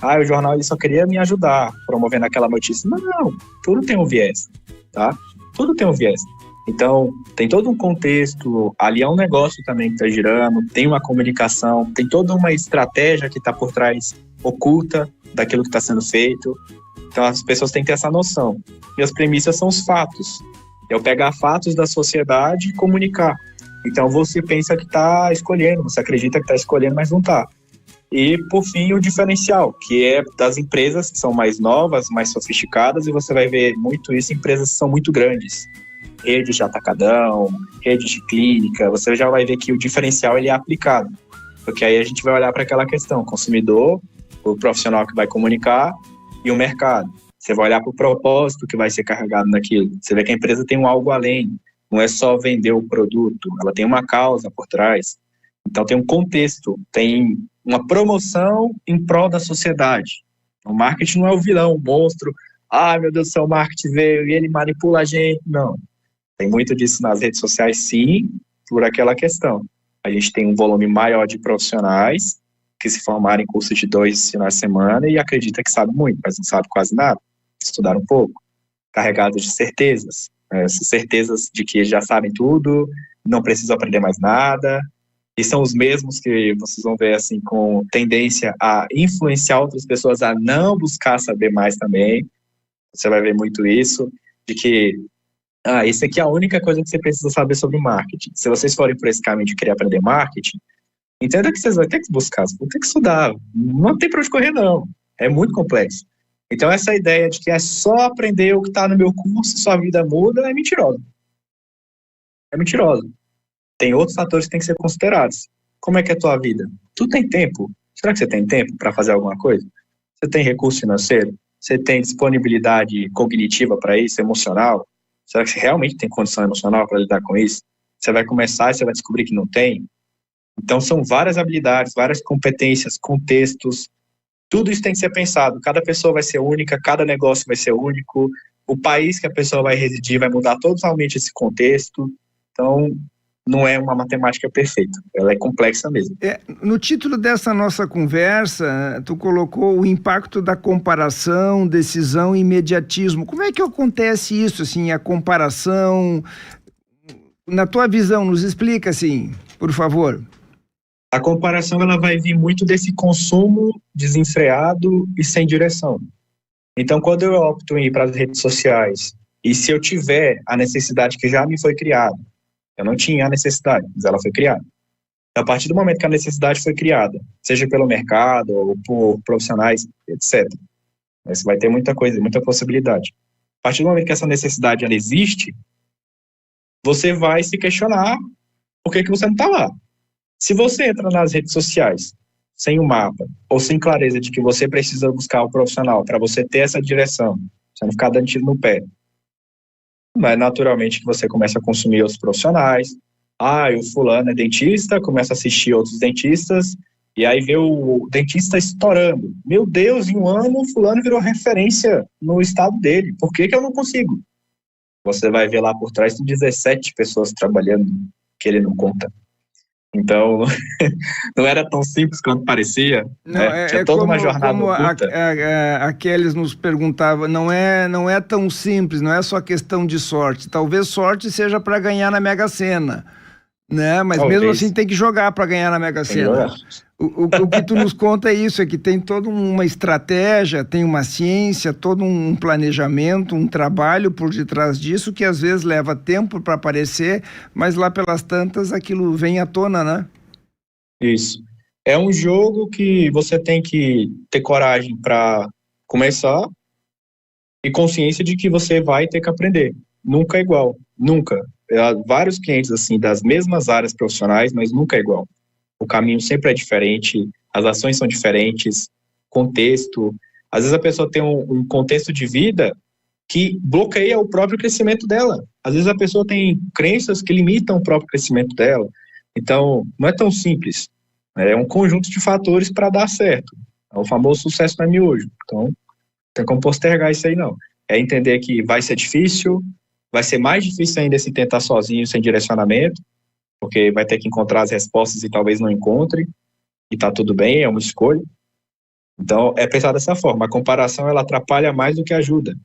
Speaker 4: O jornal ele só queria me ajudar, promovendo aquela notícia. Não, tudo tem um viés, tá? Tudo tem um viés. Então, tem todo um contexto, ali é um negócio também que está girando, tem uma comunicação, tem toda uma estratégia que está por trás, oculta, daquilo que está sendo feito. Então, as pessoas têm que ter essa noção. E as premissas são os fatos. É eu pegar fatos da sociedade e comunicar. Então, você pensa que está escolhendo, você acredita que está escolhendo, mas não está. E, por fim, o diferencial, que é das empresas que são mais novas, mais sofisticadas, e você vai ver muito isso em empresas que são muito grandes. Redes de atacadão, redes de clínica, você já vai ver que o diferencial ele é aplicado. Porque aí a gente vai olhar para aquela questão, consumidor, o profissional que vai comunicar e o mercado. Você vai olhar para o propósito que vai ser carregado naquilo. Você vê que a empresa tem um algo além, não é só vender o produto, ela tem uma causa por trás. Então tem um contexto, tem uma promoção em prol da sociedade. O marketing não é o vilão, o monstro. Meu Deus do céu, o marketing veio e ele manipula a gente. Não. Tem muito disso nas redes sociais, sim, por aquela questão. A gente tem um volume maior de profissionais que se formaram em cursos de 2 finais de semana e acredita que sabe muito, mas não sabe quase nada. Estudaram um pouco. Carregados de certezas. Essas certezas de que já sabem tudo, não precisam aprender mais nada. E são os mesmos que vocês vão ver assim, com tendência a influenciar outras pessoas a não buscar saber mais também. Você vai ver muito isso, de que isso aqui é a única coisa que você precisa saber sobre marketing. Se vocês forem por esse caminho de querer aprender marketing, entenda que vocês vão ter que buscar, vocês vão ter que estudar. Não tem para onde correr, não. É muito complexo. Então, essa ideia de que é só aprender o que está no meu curso e sua vida muda é mentirosa. É mentirosa. Tem outros fatores que têm que ser considerados. Como é que é a tua vida? Tu tem tempo? Será que você tem tempo para fazer alguma coisa? Você tem recurso financeiro? Você tem disponibilidade cognitiva para isso, emocional? Será que você realmente tem condição emocional para lidar com isso? Você vai começar e você vai descobrir que não tem? Então, são várias habilidades, várias competências, contextos. Tudo isso tem que ser pensado. Cada pessoa vai ser única, cada negócio vai ser único. O país que a pessoa vai residir vai mudar totalmente esse contexto. Então, não é uma matemática perfeita, ela é complexa mesmo.
Speaker 2: No título dessa nossa conversa, tu colocou o impacto da comparação, decisão e imediatismo. Como é que acontece isso, assim, a comparação? Na tua visão, nos explica, assim, por favor.
Speaker 4: A comparação ela vai vir muito desse consumo desenfreado e sem direção. Então, quando eu opto em ir para as redes sociais, e se eu tiver a necessidade que já me foi criada, eu não tinha a necessidade, mas ela foi criada. A partir do momento que a necessidade foi criada, seja pelo mercado ou por profissionais, etc., você vai ter muita coisa, muita possibilidade. A partir do momento que essa necessidade ela existe, você vai se questionar por que você não está lá. Se você entra nas redes sociais sem o mapa ou sem clareza de que você precisa buscar o profissional para você ter essa direção, você não ficar dando tiro no pé, mas naturalmente que você começa a consumir outros profissionais. O fulano é dentista, começa a assistir outros dentistas, e aí vê o dentista estourando. Meu Deus, em um ano o fulano virou referência no estado dele. Por que eu não consigo? Você vai ver lá por trás, tem 17 pessoas trabalhando que ele não conta. Então, não era tão simples quanto parecia.
Speaker 2: Não,
Speaker 4: tinha toda uma jornada oculta.
Speaker 2: Aqueles nos perguntavam, não é tão simples, não é só questão de sorte. Talvez sorte seja para ganhar na Mega Sena, né? Mas mesmo assim tem que jogar para ganhar na Mega Sena. O que tu nos conta é isso, é que tem toda uma estratégia, tem uma ciência, todo um planejamento, um trabalho por detrás disso, que às vezes leva tempo para aparecer, mas lá pelas tantas aquilo vem à tona, né?
Speaker 4: Isso. É um jogo que você tem que ter coragem para começar e consciência de que você vai ter que aprender. Nunca é igual, nunca. Há vários clientes assim das mesmas áreas profissionais, mas nunca é igual. O caminho sempre é diferente, as ações são diferentes, contexto. Às vezes a pessoa tem um contexto de vida que bloqueia o próprio crescimento dela. Às vezes a pessoa tem crenças que limitam o próprio crescimento dela. Então, não é tão simples. É um conjunto de fatores para dar certo. É o famoso sucesso não é miojo. Então, não tem como postergar isso aí, não. É entender que vai ser difícil, vai ser mais difícil ainda se tentar sozinho, sem direcionamento, porque vai ter que encontrar as respostas e talvez não encontre, e tá tudo bem, é uma escolha. Então, é pensar dessa forma. A comparação, ela atrapalha mais do que ajuda.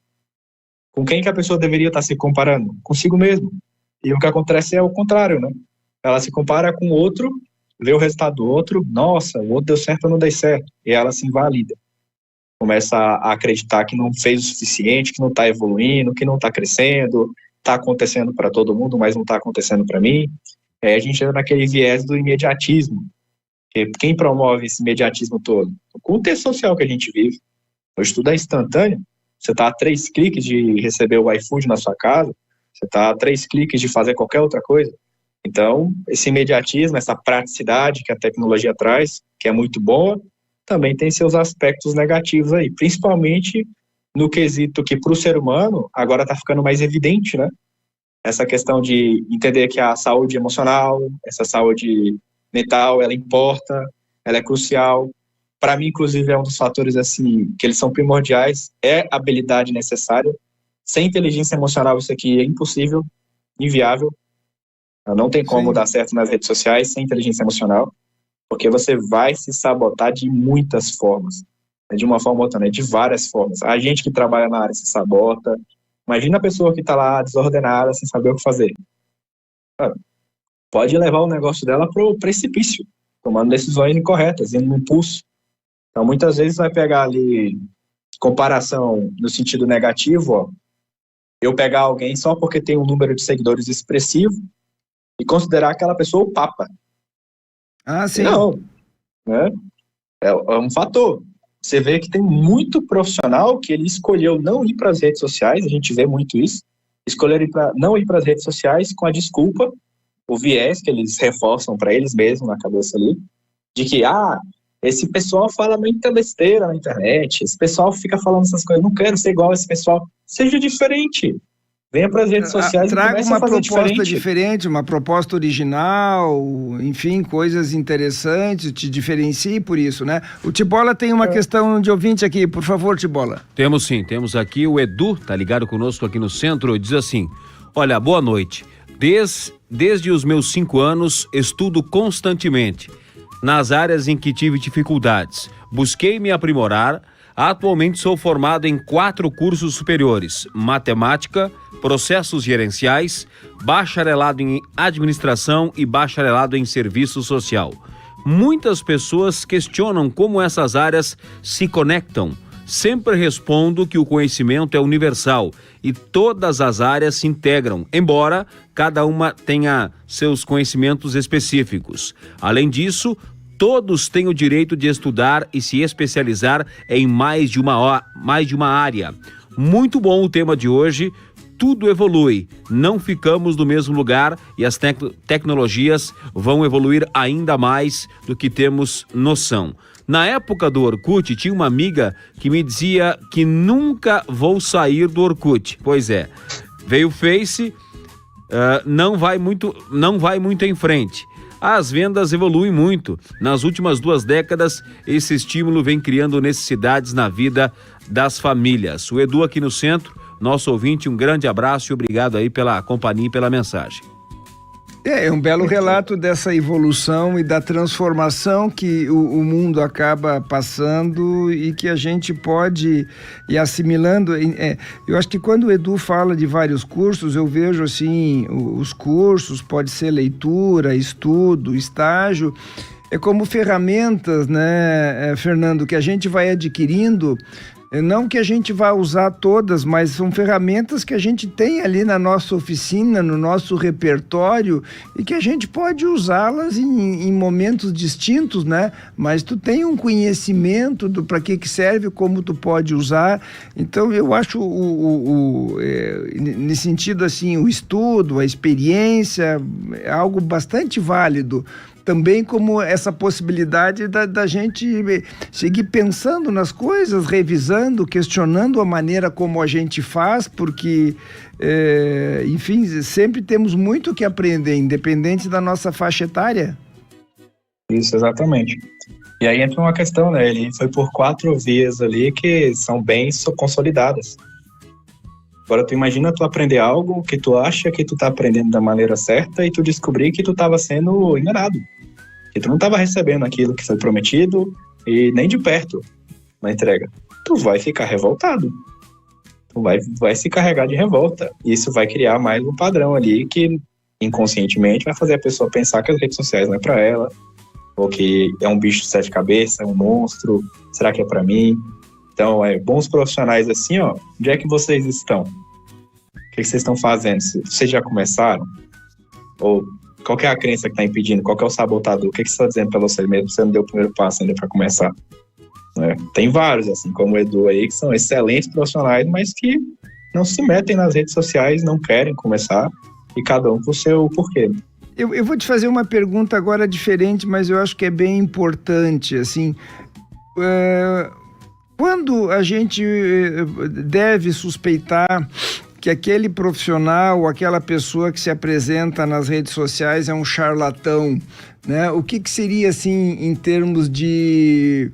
Speaker 4: Com quem que a pessoa deveria estar se comparando? Consigo mesmo. E o que acontece é o contrário, né? Ela se compara com o outro, vê o resultado do outro, nossa, o outro deu certo, eu não dei certo. E ela se invalida. Começa a acreditar que não fez o suficiente, que não está evoluindo, que não está crescendo, está acontecendo para todo mundo, mas não está acontecendo para mim. A gente entra naquele viés do imediatismo. Quem promove esse imediatismo todo? O contexto social que a gente vive. Hoje tudo é instantâneo. Você está a 3 cliques de receber o iFood na sua casa, você está a 3 cliques de fazer qualquer outra coisa. Então, esse imediatismo, essa praticidade que a tecnologia traz, que é muito boa, também tem seus aspectos negativos aí, principalmente no quesito que para o ser humano agora está ficando mais evidente, né? Essa questão de entender que a saúde emocional, essa saúde mental, ela importa, ela é crucial. Para mim, inclusive, é um dos fatores assim que eles são primordiais, é a habilidade necessária. Sem inteligência emocional, isso aqui é impossível, inviável. Não tem como dar certo nas redes sociais sem inteligência emocional, porque você vai se sabotar de muitas formas. De uma forma ou outra, né? De várias formas. A gente que trabalha na área se sabota. Imagina a pessoa que está lá desordenada, sem saber o que fazer. Pode levar o negócio dela para o precipício, tomando decisões incorretas, indo no impulso. Então, muitas vezes vai pegar ali comparação no sentido negativo, ó, eu pegar alguém só porque tem um número de seguidores expressivo e considerar aquela pessoa o papa.
Speaker 2: Ah, sim.
Speaker 4: Não, né? É um fator. Você vê que tem muito profissional que ele escolheu não ir para as redes sociais, a gente vê muito isso, escolheram não ir para as redes sociais com a desculpa, o viés que eles reforçam para eles mesmos na cabeça ali, de que, esse pessoal fala muita besteira na internet, esse pessoal fica falando essas coisas, não quero ser igual a esse pessoal. Seja diferente. Venha para as redes sociais e comece a fazer
Speaker 2: diferente, uma proposta original, enfim, coisas interessantes, te diferencie por isso, né? O Tibola tem uma questão de ouvinte aqui, por favor, Tibola.
Speaker 1: Temos sim, temos aqui o Edu, tá ligado conosco aqui no centro, diz assim, olha, boa noite, desde os meus 5 anos estudo constantemente, nas áreas em que tive dificuldades. Busquei me aprimorar. Atualmente sou formado em 4 cursos superiores: matemática, processos gerenciais, bacharelado em administração e bacharelado em serviço social. Muitas pessoas questionam como essas áreas se conectam. Sempre respondo que o conhecimento é universal e todas as áreas se integram, embora cada uma tenha seus conhecimentos específicos. Além disso, todos têm o direito de estudar e se especializar em mais de uma área. Muito bom o tema de hoje. Tudo evolui, não ficamos no mesmo lugar e as tecnologias vão evoluir ainda mais do que temos noção. Na época do Orkut, tinha uma amiga que me dizia que nunca vou sair do Orkut. Pois é, veio o Face, não vai muito em frente. As vendas evoluem muito. Nas últimas 2 décadas, esse estímulo vem criando necessidades na vida das famílias. O Edu aqui no centro, nosso ouvinte, um grande abraço e obrigado aí pela companhia e pela mensagem.
Speaker 2: É um belo relato dessa evolução e da transformação que o mundo acaba passando e que a gente pode ir assimilando. Eu acho que quando o Edu fala de vários cursos, eu vejo assim, os cursos, pode ser leitura, estudo, estágio, é como ferramentas, né, Fernando, que a gente vai adquirindo. Não que a gente vá usar todas, mas são ferramentas que a gente tem ali na nossa oficina, no nosso repertório e que a gente pode usá-las em momentos distintos, né? Mas tu tem um conhecimento do para que serve, como tu pode usar. Então eu acho nesse sentido assim, o estudo, a experiência é algo bastante válido. também como essa possibilidade da gente seguir pensando nas coisas, revisando, questionando a maneira como a gente faz, porque, enfim, sempre temos muito que aprender, independente da nossa faixa etária.
Speaker 4: Isso, exatamente. E aí entra uma questão, né? Ele foi por 4 vias ali que são bem consolidadas. Agora, tu imagina tu aprender algo que tu acha que tu tá aprendendo da maneira certa e tu descobrir que tu tava sendo enganado. Que tu não tava recebendo aquilo que foi prometido e nem de perto na entrega. Tu vai ficar revoltado. Tu vai se carregar de revolta. E isso vai criar mais um padrão ali que inconscientemente vai fazer a pessoa pensar que as redes sociais não é pra ela, ou que é um bicho de 7 cabeças, é um monstro, será que é pra mim? Então, bons profissionais assim, ó, onde é que vocês estão? O que vocês estão fazendo? Vocês já começaram? Ou qual que é a crença que está impedindo? Qual que é o sabotador? O que você está dizendo para você mesmo? Você não deu o primeiro passo ainda para começar. Tem vários, assim como o Edu aí, que são excelentes profissionais, mas que não se metem nas redes sociais, não querem começar, e cada um com o seu porquê.
Speaker 2: Eu vou te fazer uma pergunta agora diferente, mas eu acho que é bem importante, assim... Quando a gente deve suspeitar que aquele profissional, aquela pessoa que se apresenta nas redes sociais é um charlatão, né? O que seria, assim, em termos de...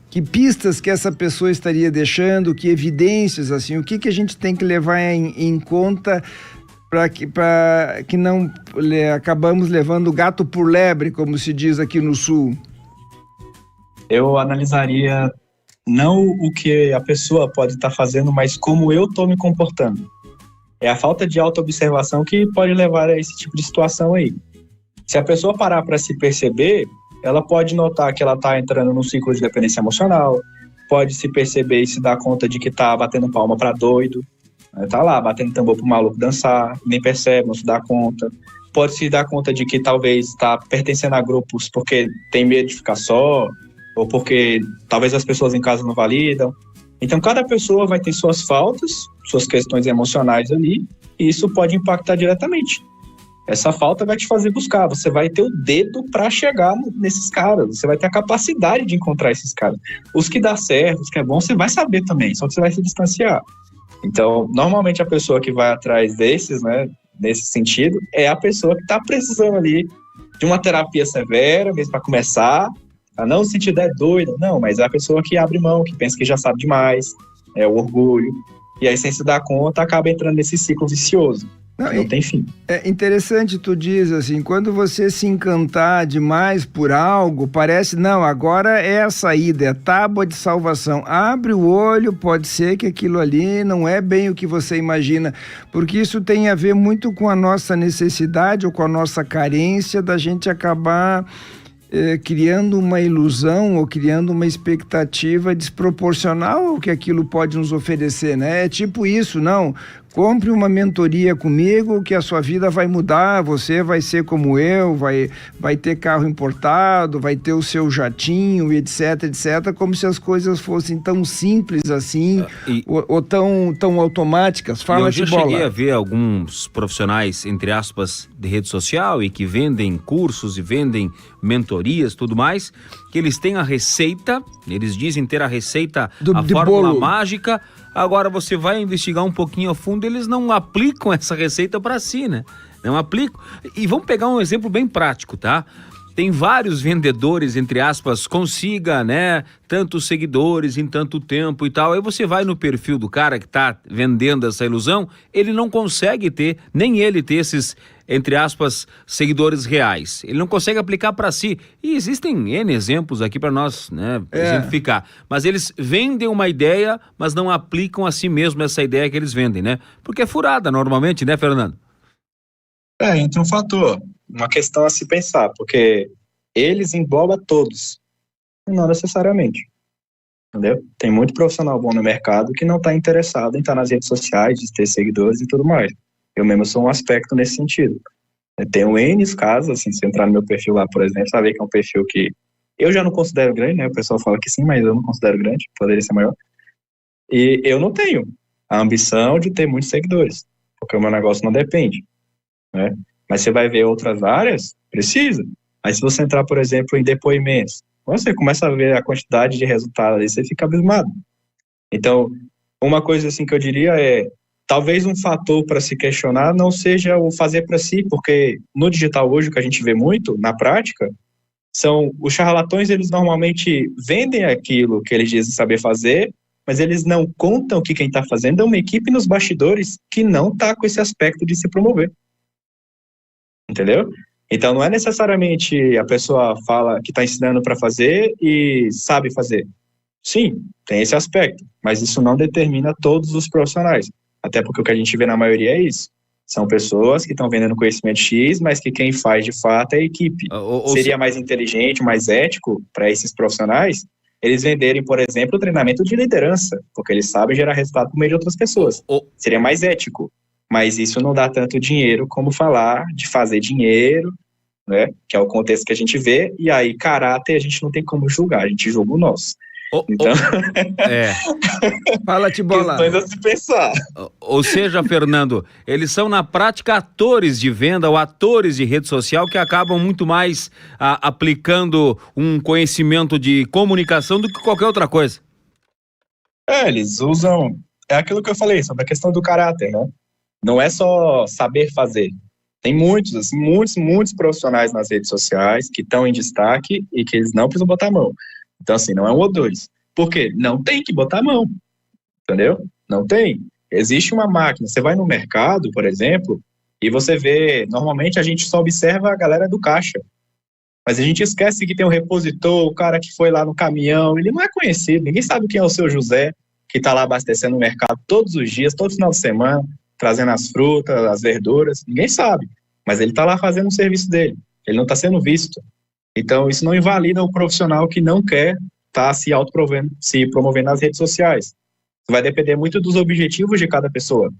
Speaker 2: que pistas que essa pessoa estaria deixando, que evidências, assim, o que a gente tem que levar em conta para que não acabamos levando gato por lebre, como se diz aqui no Sul?
Speaker 4: Eu analisaria não o que a pessoa pode estar fazendo, mas como eu estou me comportando. É a falta de autoobservação que pode levar a esse tipo de situação aí. Se a pessoa parar para se perceber, ela pode notar que ela está entrando num ciclo de dependência emocional, pode se perceber e se dar conta de que está batendo palma para doido, tá lá batendo tambor pro maluco dançar, nem percebe, não se dá conta. Pode se dar conta de que talvez está pertencendo a grupos porque tem medo de ficar só, ou porque talvez as pessoas em casa não validam. Então, cada pessoa vai ter suas faltas, suas questões emocionais ali, e isso pode impactar diretamente. Essa falta vai te fazer buscar, você vai ter o dedo para chegar nesses caras, você vai ter a capacidade de encontrar esses caras. Os que dá certo, os que é bom, você vai saber também, só que você vai se distanciar. Então, normalmente a pessoa que vai atrás desses, né, nesse sentido, é a pessoa que está precisando ali de uma terapia severa, mesmo para começar. Não no sentido doida, não, mas é a pessoa que abre mão, que pensa que já sabe demais, é o orgulho, e aí sem se dar conta acaba entrando nesse ciclo vicioso, não tem fim.
Speaker 2: É interessante, tu diz assim, quando você se encantar demais por algo, parece, não, agora é a saída, é a tábua de salvação, abre o olho, pode ser que aquilo ali não é bem o que você imagina, porque isso tem a ver muito com a nossa necessidade ou com a nossa carência da gente acabar... criando uma ilusão ou criando uma expectativa desproporcional ao que aquilo pode nos oferecer, né? É tipo isso, não, compre uma mentoria comigo que a sua vida vai mudar, você vai ser como eu, vai ter carro importado, vai ter o seu jatinho, etc, etc, como se as coisas fossem tão simples assim, ou tão automáticas. Fala de bola.
Speaker 1: Eu já cheguei a ver alguns profissionais, entre aspas, de rede social e que vendem cursos e vendem mentorias, tudo mais, que eles têm a receita, eles dizem ter a receita, a fórmula mágica. Agora você vai investigar um pouquinho a fundo, eles não aplicam essa receita para si, né? Não aplicam. E vamos pegar um exemplo bem prático, tá? Tem vários vendedores, entre aspas, consiga, né, tantos seguidores em tanto tempo e tal. Aí você vai no perfil do cara que tá vendendo essa ilusão, ele não consegue ter, nem ele ter esses, entre aspas, seguidores reais. Ele não consegue aplicar para si. E existem N exemplos aqui para nós, né, exemplificar. Mas eles vendem uma ideia, mas não aplicam a si mesmo essa ideia que eles vendem, né? Porque é furada normalmente, né, Fernando?
Speaker 4: Entra um fator, uma questão a se pensar, porque eles englobam todos, não necessariamente, entendeu? Tem muito profissional bom no mercado que não está interessado em estar nas redes sociais, de ter seguidores e tudo mais. Eu mesmo sou um aspecto nesse sentido. Eu tenho N casos, assim, se entrar no meu perfil lá, por exemplo, saber que é um perfil que eu já não considero grande, né? O pessoal fala que sim, mas eu não considero grande, poderia ser maior. E eu não tenho a ambição de ter muitos seguidores, porque o meu negócio não depende, né? Mas você vai ver outras áreas Precisa. Aí se você entrar, por exemplo, em depoimentos, você começa a ver a quantidade de resultados aí, você fica abismado. Então, uma coisa assim que eu diria é, talvez um fator para se questionar não seja o fazer para si, porque no digital hoje o que a gente vê muito, na prática, são os charlatões, eles normalmente vendem aquilo que eles dizem saber fazer, mas eles não contam que quem está fazendo é uma equipe nos bastidores que não está com esse aspecto de se promover. Entendeu? Então não é necessariamente a pessoa fala que está ensinando para fazer e sabe fazer. Sim, tem esse aspecto, mas isso não determina todos os profissionais. Até porque o que a gente vê na maioria é isso. São pessoas que estão vendendo conhecimento X, mas que quem faz de fato é a equipe. Seria mais inteligente, mais ético para esses profissionais eles venderem, por exemplo, o treinamento de liderança, porque eles sabem gerar resultado por meio de outras pessoas. Seria mais ético, mas isso não dá tanto dinheiro como falar de fazer dinheiro, né? Que é o contexto que a gente vê, e aí caráter a gente não tem como julgar, a gente julga o nosso. Então,
Speaker 2: Fala, Tibola.
Speaker 4: Questões a se pensar.
Speaker 1: Ou seja, Fernando, eles são na prática atores de venda ou atores de rede social que acabam muito mais aplicando um conhecimento de comunicação do que qualquer outra coisa.
Speaker 4: Eles usam, é aquilo que eu falei sobre a questão do caráter, né? Não é só saber fazer. Tem muitos, assim, muitos profissionais nas redes sociais que estão em destaque e que eles não precisam botar a mão. Então, assim, não é um ou dois. Por quê? Não tem que botar a mão, entendeu? Não tem. Existe uma máquina. Você vai no mercado, por exemplo, e você vê, normalmente a gente só observa a galera do caixa. Mas a gente esquece que tem um repositor, o cara que foi lá no caminhão, ele não é conhecido, ninguém sabe quem é o seu José, que está lá abastecendo o mercado todos os dias, todo final de semana, trazendo as frutas, as verduras, ninguém sabe. Mas ele está lá fazendo o serviço dele, ele não está sendo visto. Então, isso não invalida o profissional que não quer estar se promovendo nas redes sociais. Vai depender muito dos objetivos de cada pessoa,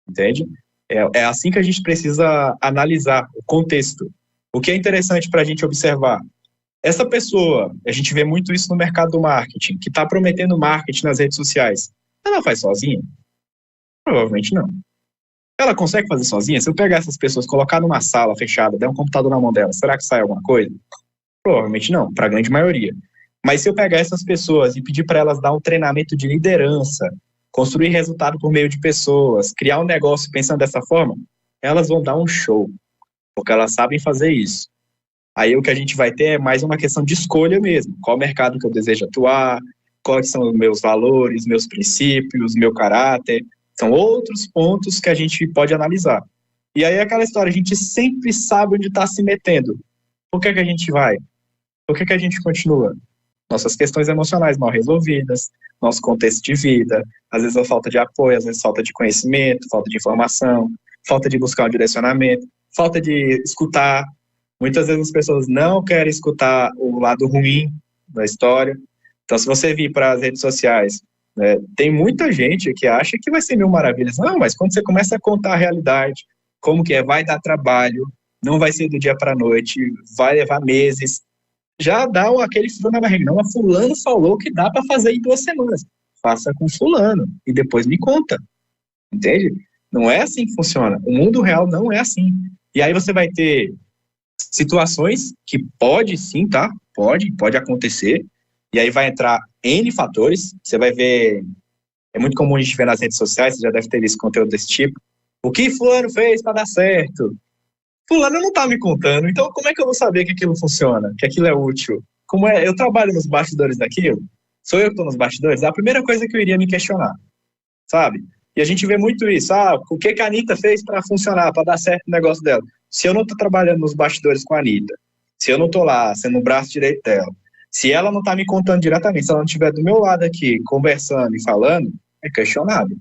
Speaker 4: entende? É assim que a gente precisa analisar o contexto. O que é interessante para a gente observar? Essa pessoa, a gente vê muito isso no mercado do marketing, que está prometendo marketing nas redes sociais. Ela faz sozinha? Provavelmente não. Ela consegue fazer sozinha? Se eu pegar essas pessoas, colocar numa sala fechada, der um computador na mão dela, será que sai alguma coisa? Provavelmente não, para a grande maioria. Mas se eu pegar essas pessoas e pedir para elas dar um treinamento de liderança, construir resultado por meio de pessoas, criar um negócio pensando dessa forma, elas vão dar um show, porque elas sabem fazer isso. Aí o que a gente vai ter é mais uma questão de escolha mesmo. Qual mercado que eu desejo atuar, quais são os meus valores, meus princípios, meu caráter. São outros pontos que a gente pode analisar. E aí é aquela história, a gente sempre sabe onde está se metendo. Por que a gente vai? Por que a gente continua? Nossas questões emocionais mal resolvidas, nosso contexto de vida, às vezes a falta de apoio, às vezes falta de conhecimento, falta de informação, falta de buscar um direcionamento, falta de escutar. Muitas vezes as pessoas não querem escutar o lado ruim da história. Então, se você vir para as redes sociais, né, tem muita gente que acha que vai ser mil maravilhas. Não, mas quando você começa a contar a realidade, como que é, vai dar trabalho, não vai ser do dia para a noite, vai levar meses, já dá aquele frio na barriga. Não, a fulano falou que dá para fazer em 2 semanas. Faça com fulano e depois me conta. Entende? Não é assim que funciona. O mundo real não é assim. E aí você vai ter situações que pode sim, tá? Pode acontecer. E aí vai entrar N fatores. Você vai ver, é muito comum a gente ver nas redes sociais, você já deve ter visto conteúdo desse tipo. O que fulano fez para dar certo? Fulano não tá me contando, então como é que eu vou saber que aquilo funciona, que aquilo é útil? Como é? Eu trabalho nos bastidores daquilo? Sou eu que tô nos bastidores? É a primeira coisa que eu iria me questionar, sabe? E a gente vê muito isso. O que a Anitta fez para funcionar, para dar certo o negócio dela? Se eu não tô trabalhando nos bastidores com a Anitta, se eu não tô lá sendo o braço direito dela, se ela não tá me contando diretamente, se ela não estiver do meu lado aqui, conversando e falando, é questionável.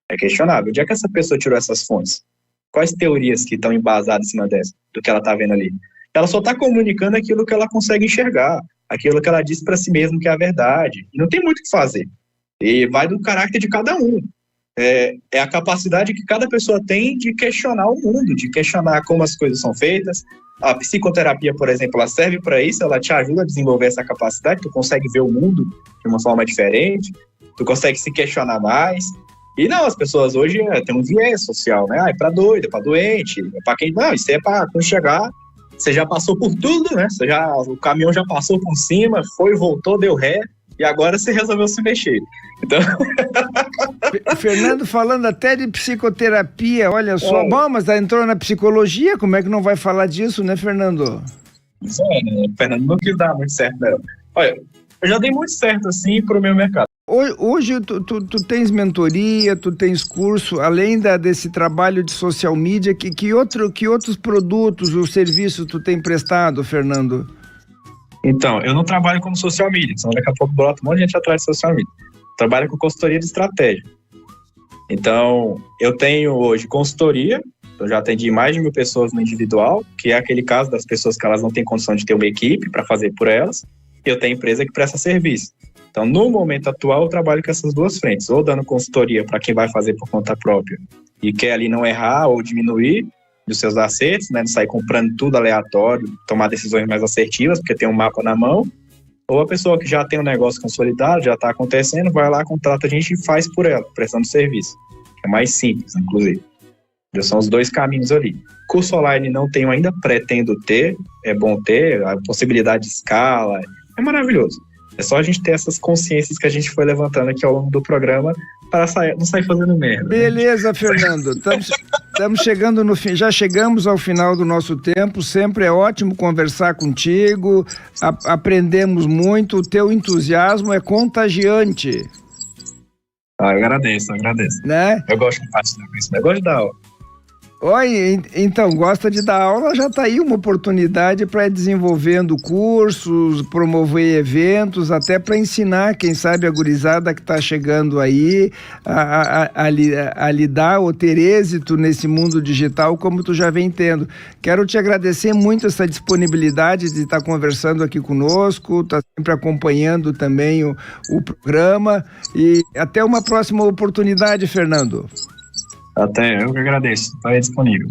Speaker 4: É questionável. Onde é que essa pessoa tirou essas fontes? Quais teorias que estão embasadas em cima dessa, do que ela está vendo ali? Ela só está comunicando aquilo que ela consegue enxergar, aquilo que ela diz para si mesma que é a verdade. E não tem muito o que fazer. E vai do caráter de cada um. É a capacidade que cada pessoa tem de questionar o mundo, de questionar como as coisas são feitas. A psicoterapia, por exemplo, ela serve para isso, ela te ajuda a desenvolver essa capacidade, tu consegue ver o mundo de uma forma diferente, tu consegue se questionar mais. E não, as pessoas hoje têm um viés social, né? É pra doido, é pra doente, é pra quem... Não, isso é pra quando chegar, você já passou por tudo, né? O caminhão já passou por cima, foi, voltou, deu ré, e agora você resolveu se mexer. Então...
Speaker 2: Fernando falando até de psicoterapia, olha só. Bom, mas entrou na psicologia, como é que não vai falar disso, né, Fernando?
Speaker 4: Isso é, né? O Fernando não quis dar muito certo, não. Olha, eu já dei muito certo, assim, pro meu mercado.
Speaker 2: Hoje tu tens mentoria, tu tens curso, além desse trabalho de social media, que outros produtos ou serviços tu tem prestado, Fernando?
Speaker 4: Então, eu não trabalho como social media, senão daqui a pouco brota um monte de gente atrás de social media. Trabalho com consultoria de estratégia. Então, eu tenho hoje consultoria, eu já atendi mais de 1.000 pessoas no individual, que é aquele caso das pessoas que elas não têm condição de ter uma equipe para fazer por elas. Eu tenho empresa que presta serviço. Então, no momento atual, eu trabalho com essas duas frentes, ou dando consultoria para quem vai fazer por conta própria e quer ali não errar ou diminuir dos seus acertos, né, não sair comprando tudo aleatório, tomar decisões mais assertivas, porque tem um mapa na mão, ou a pessoa que já tem um negócio consolidado, já está acontecendo, vai lá, contrata a gente e faz por ela, prestando serviço. É mais simples, inclusive. Já são os dois caminhos ali. Curso online não tenho ainda, pretendo ter, é bom ter, a possibilidade de escala, é maravilhoso. É só a gente ter essas consciências que a gente foi levantando aqui ao longo do programa para não sair fazendo merda.
Speaker 2: Beleza,
Speaker 4: né?
Speaker 2: Fernando. Estamos chegando no fim, já chegamos ao final do nosso tempo. Sempre é ótimo conversar contigo. Aprendemos muito. O teu entusiasmo é contagiante.
Speaker 4: Eu agradeço.
Speaker 2: Né?
Speaker 4: Eu gosto de participar com isso, eu gosto de dar aula.
Speaker 2: Oi, então, gosta de dar aula, já está aí uma oportunidade para ir desenvolvendo cursos, promover eventos, até para ensinar, quem sabe, a gurizada que está chegando aí a lidar ou ter êxito nesse mundo digital como tu já vem tendo. Quero te agradecer muito essa disponibilidade de estar conversando aqui conosco, tá sempre acompanhando também o programa e até uma próxima oportunidade, Fernando.
Speaker 4: Até eu que agradeço, está aí disponível.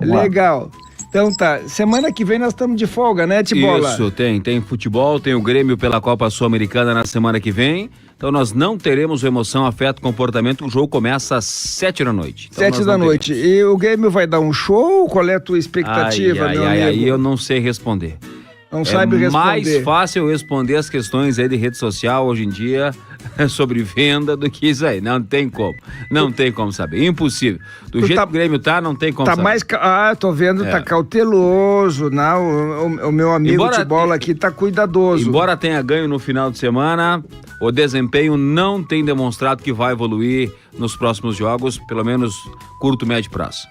Speaker 2: Legal. Então tá, semana que vem nós estamos de folga, né, Tibola?
Speaker 1: Isso, tem futebol, tem o Grêmio pela Copa Sul-Americana na semana que vem, então nós não teremos o Emoção, Afeto, Comportamento, o jogo começa às 7 da noite. Então
Speaker 2: 7 da noite, e o Grêmio vai dar um show? Qual é a tua expectativa, meu amigo?
Speaker 1: Aí eu não sei responder.
Speaker 2: Não sabe responder.
Speaker 1: É mais fácil responder as questões aí de rede social hoje em dia sobre venda do que isso aí. Não tem como. Não tem como saber. Impossível. Do jeito que o Grêmio tá, não tem como saber.
Speaker 2: Mais... tô vendo, tá cauteloso, não? O meu amigo Tibola aqui tá cuidadoso.
Speaker 1: Embora tenha ganho no final de semana, o desempenho não tem demonstrado que vai evoluir nos próximos jogos, pelo menos curto, médio prazo.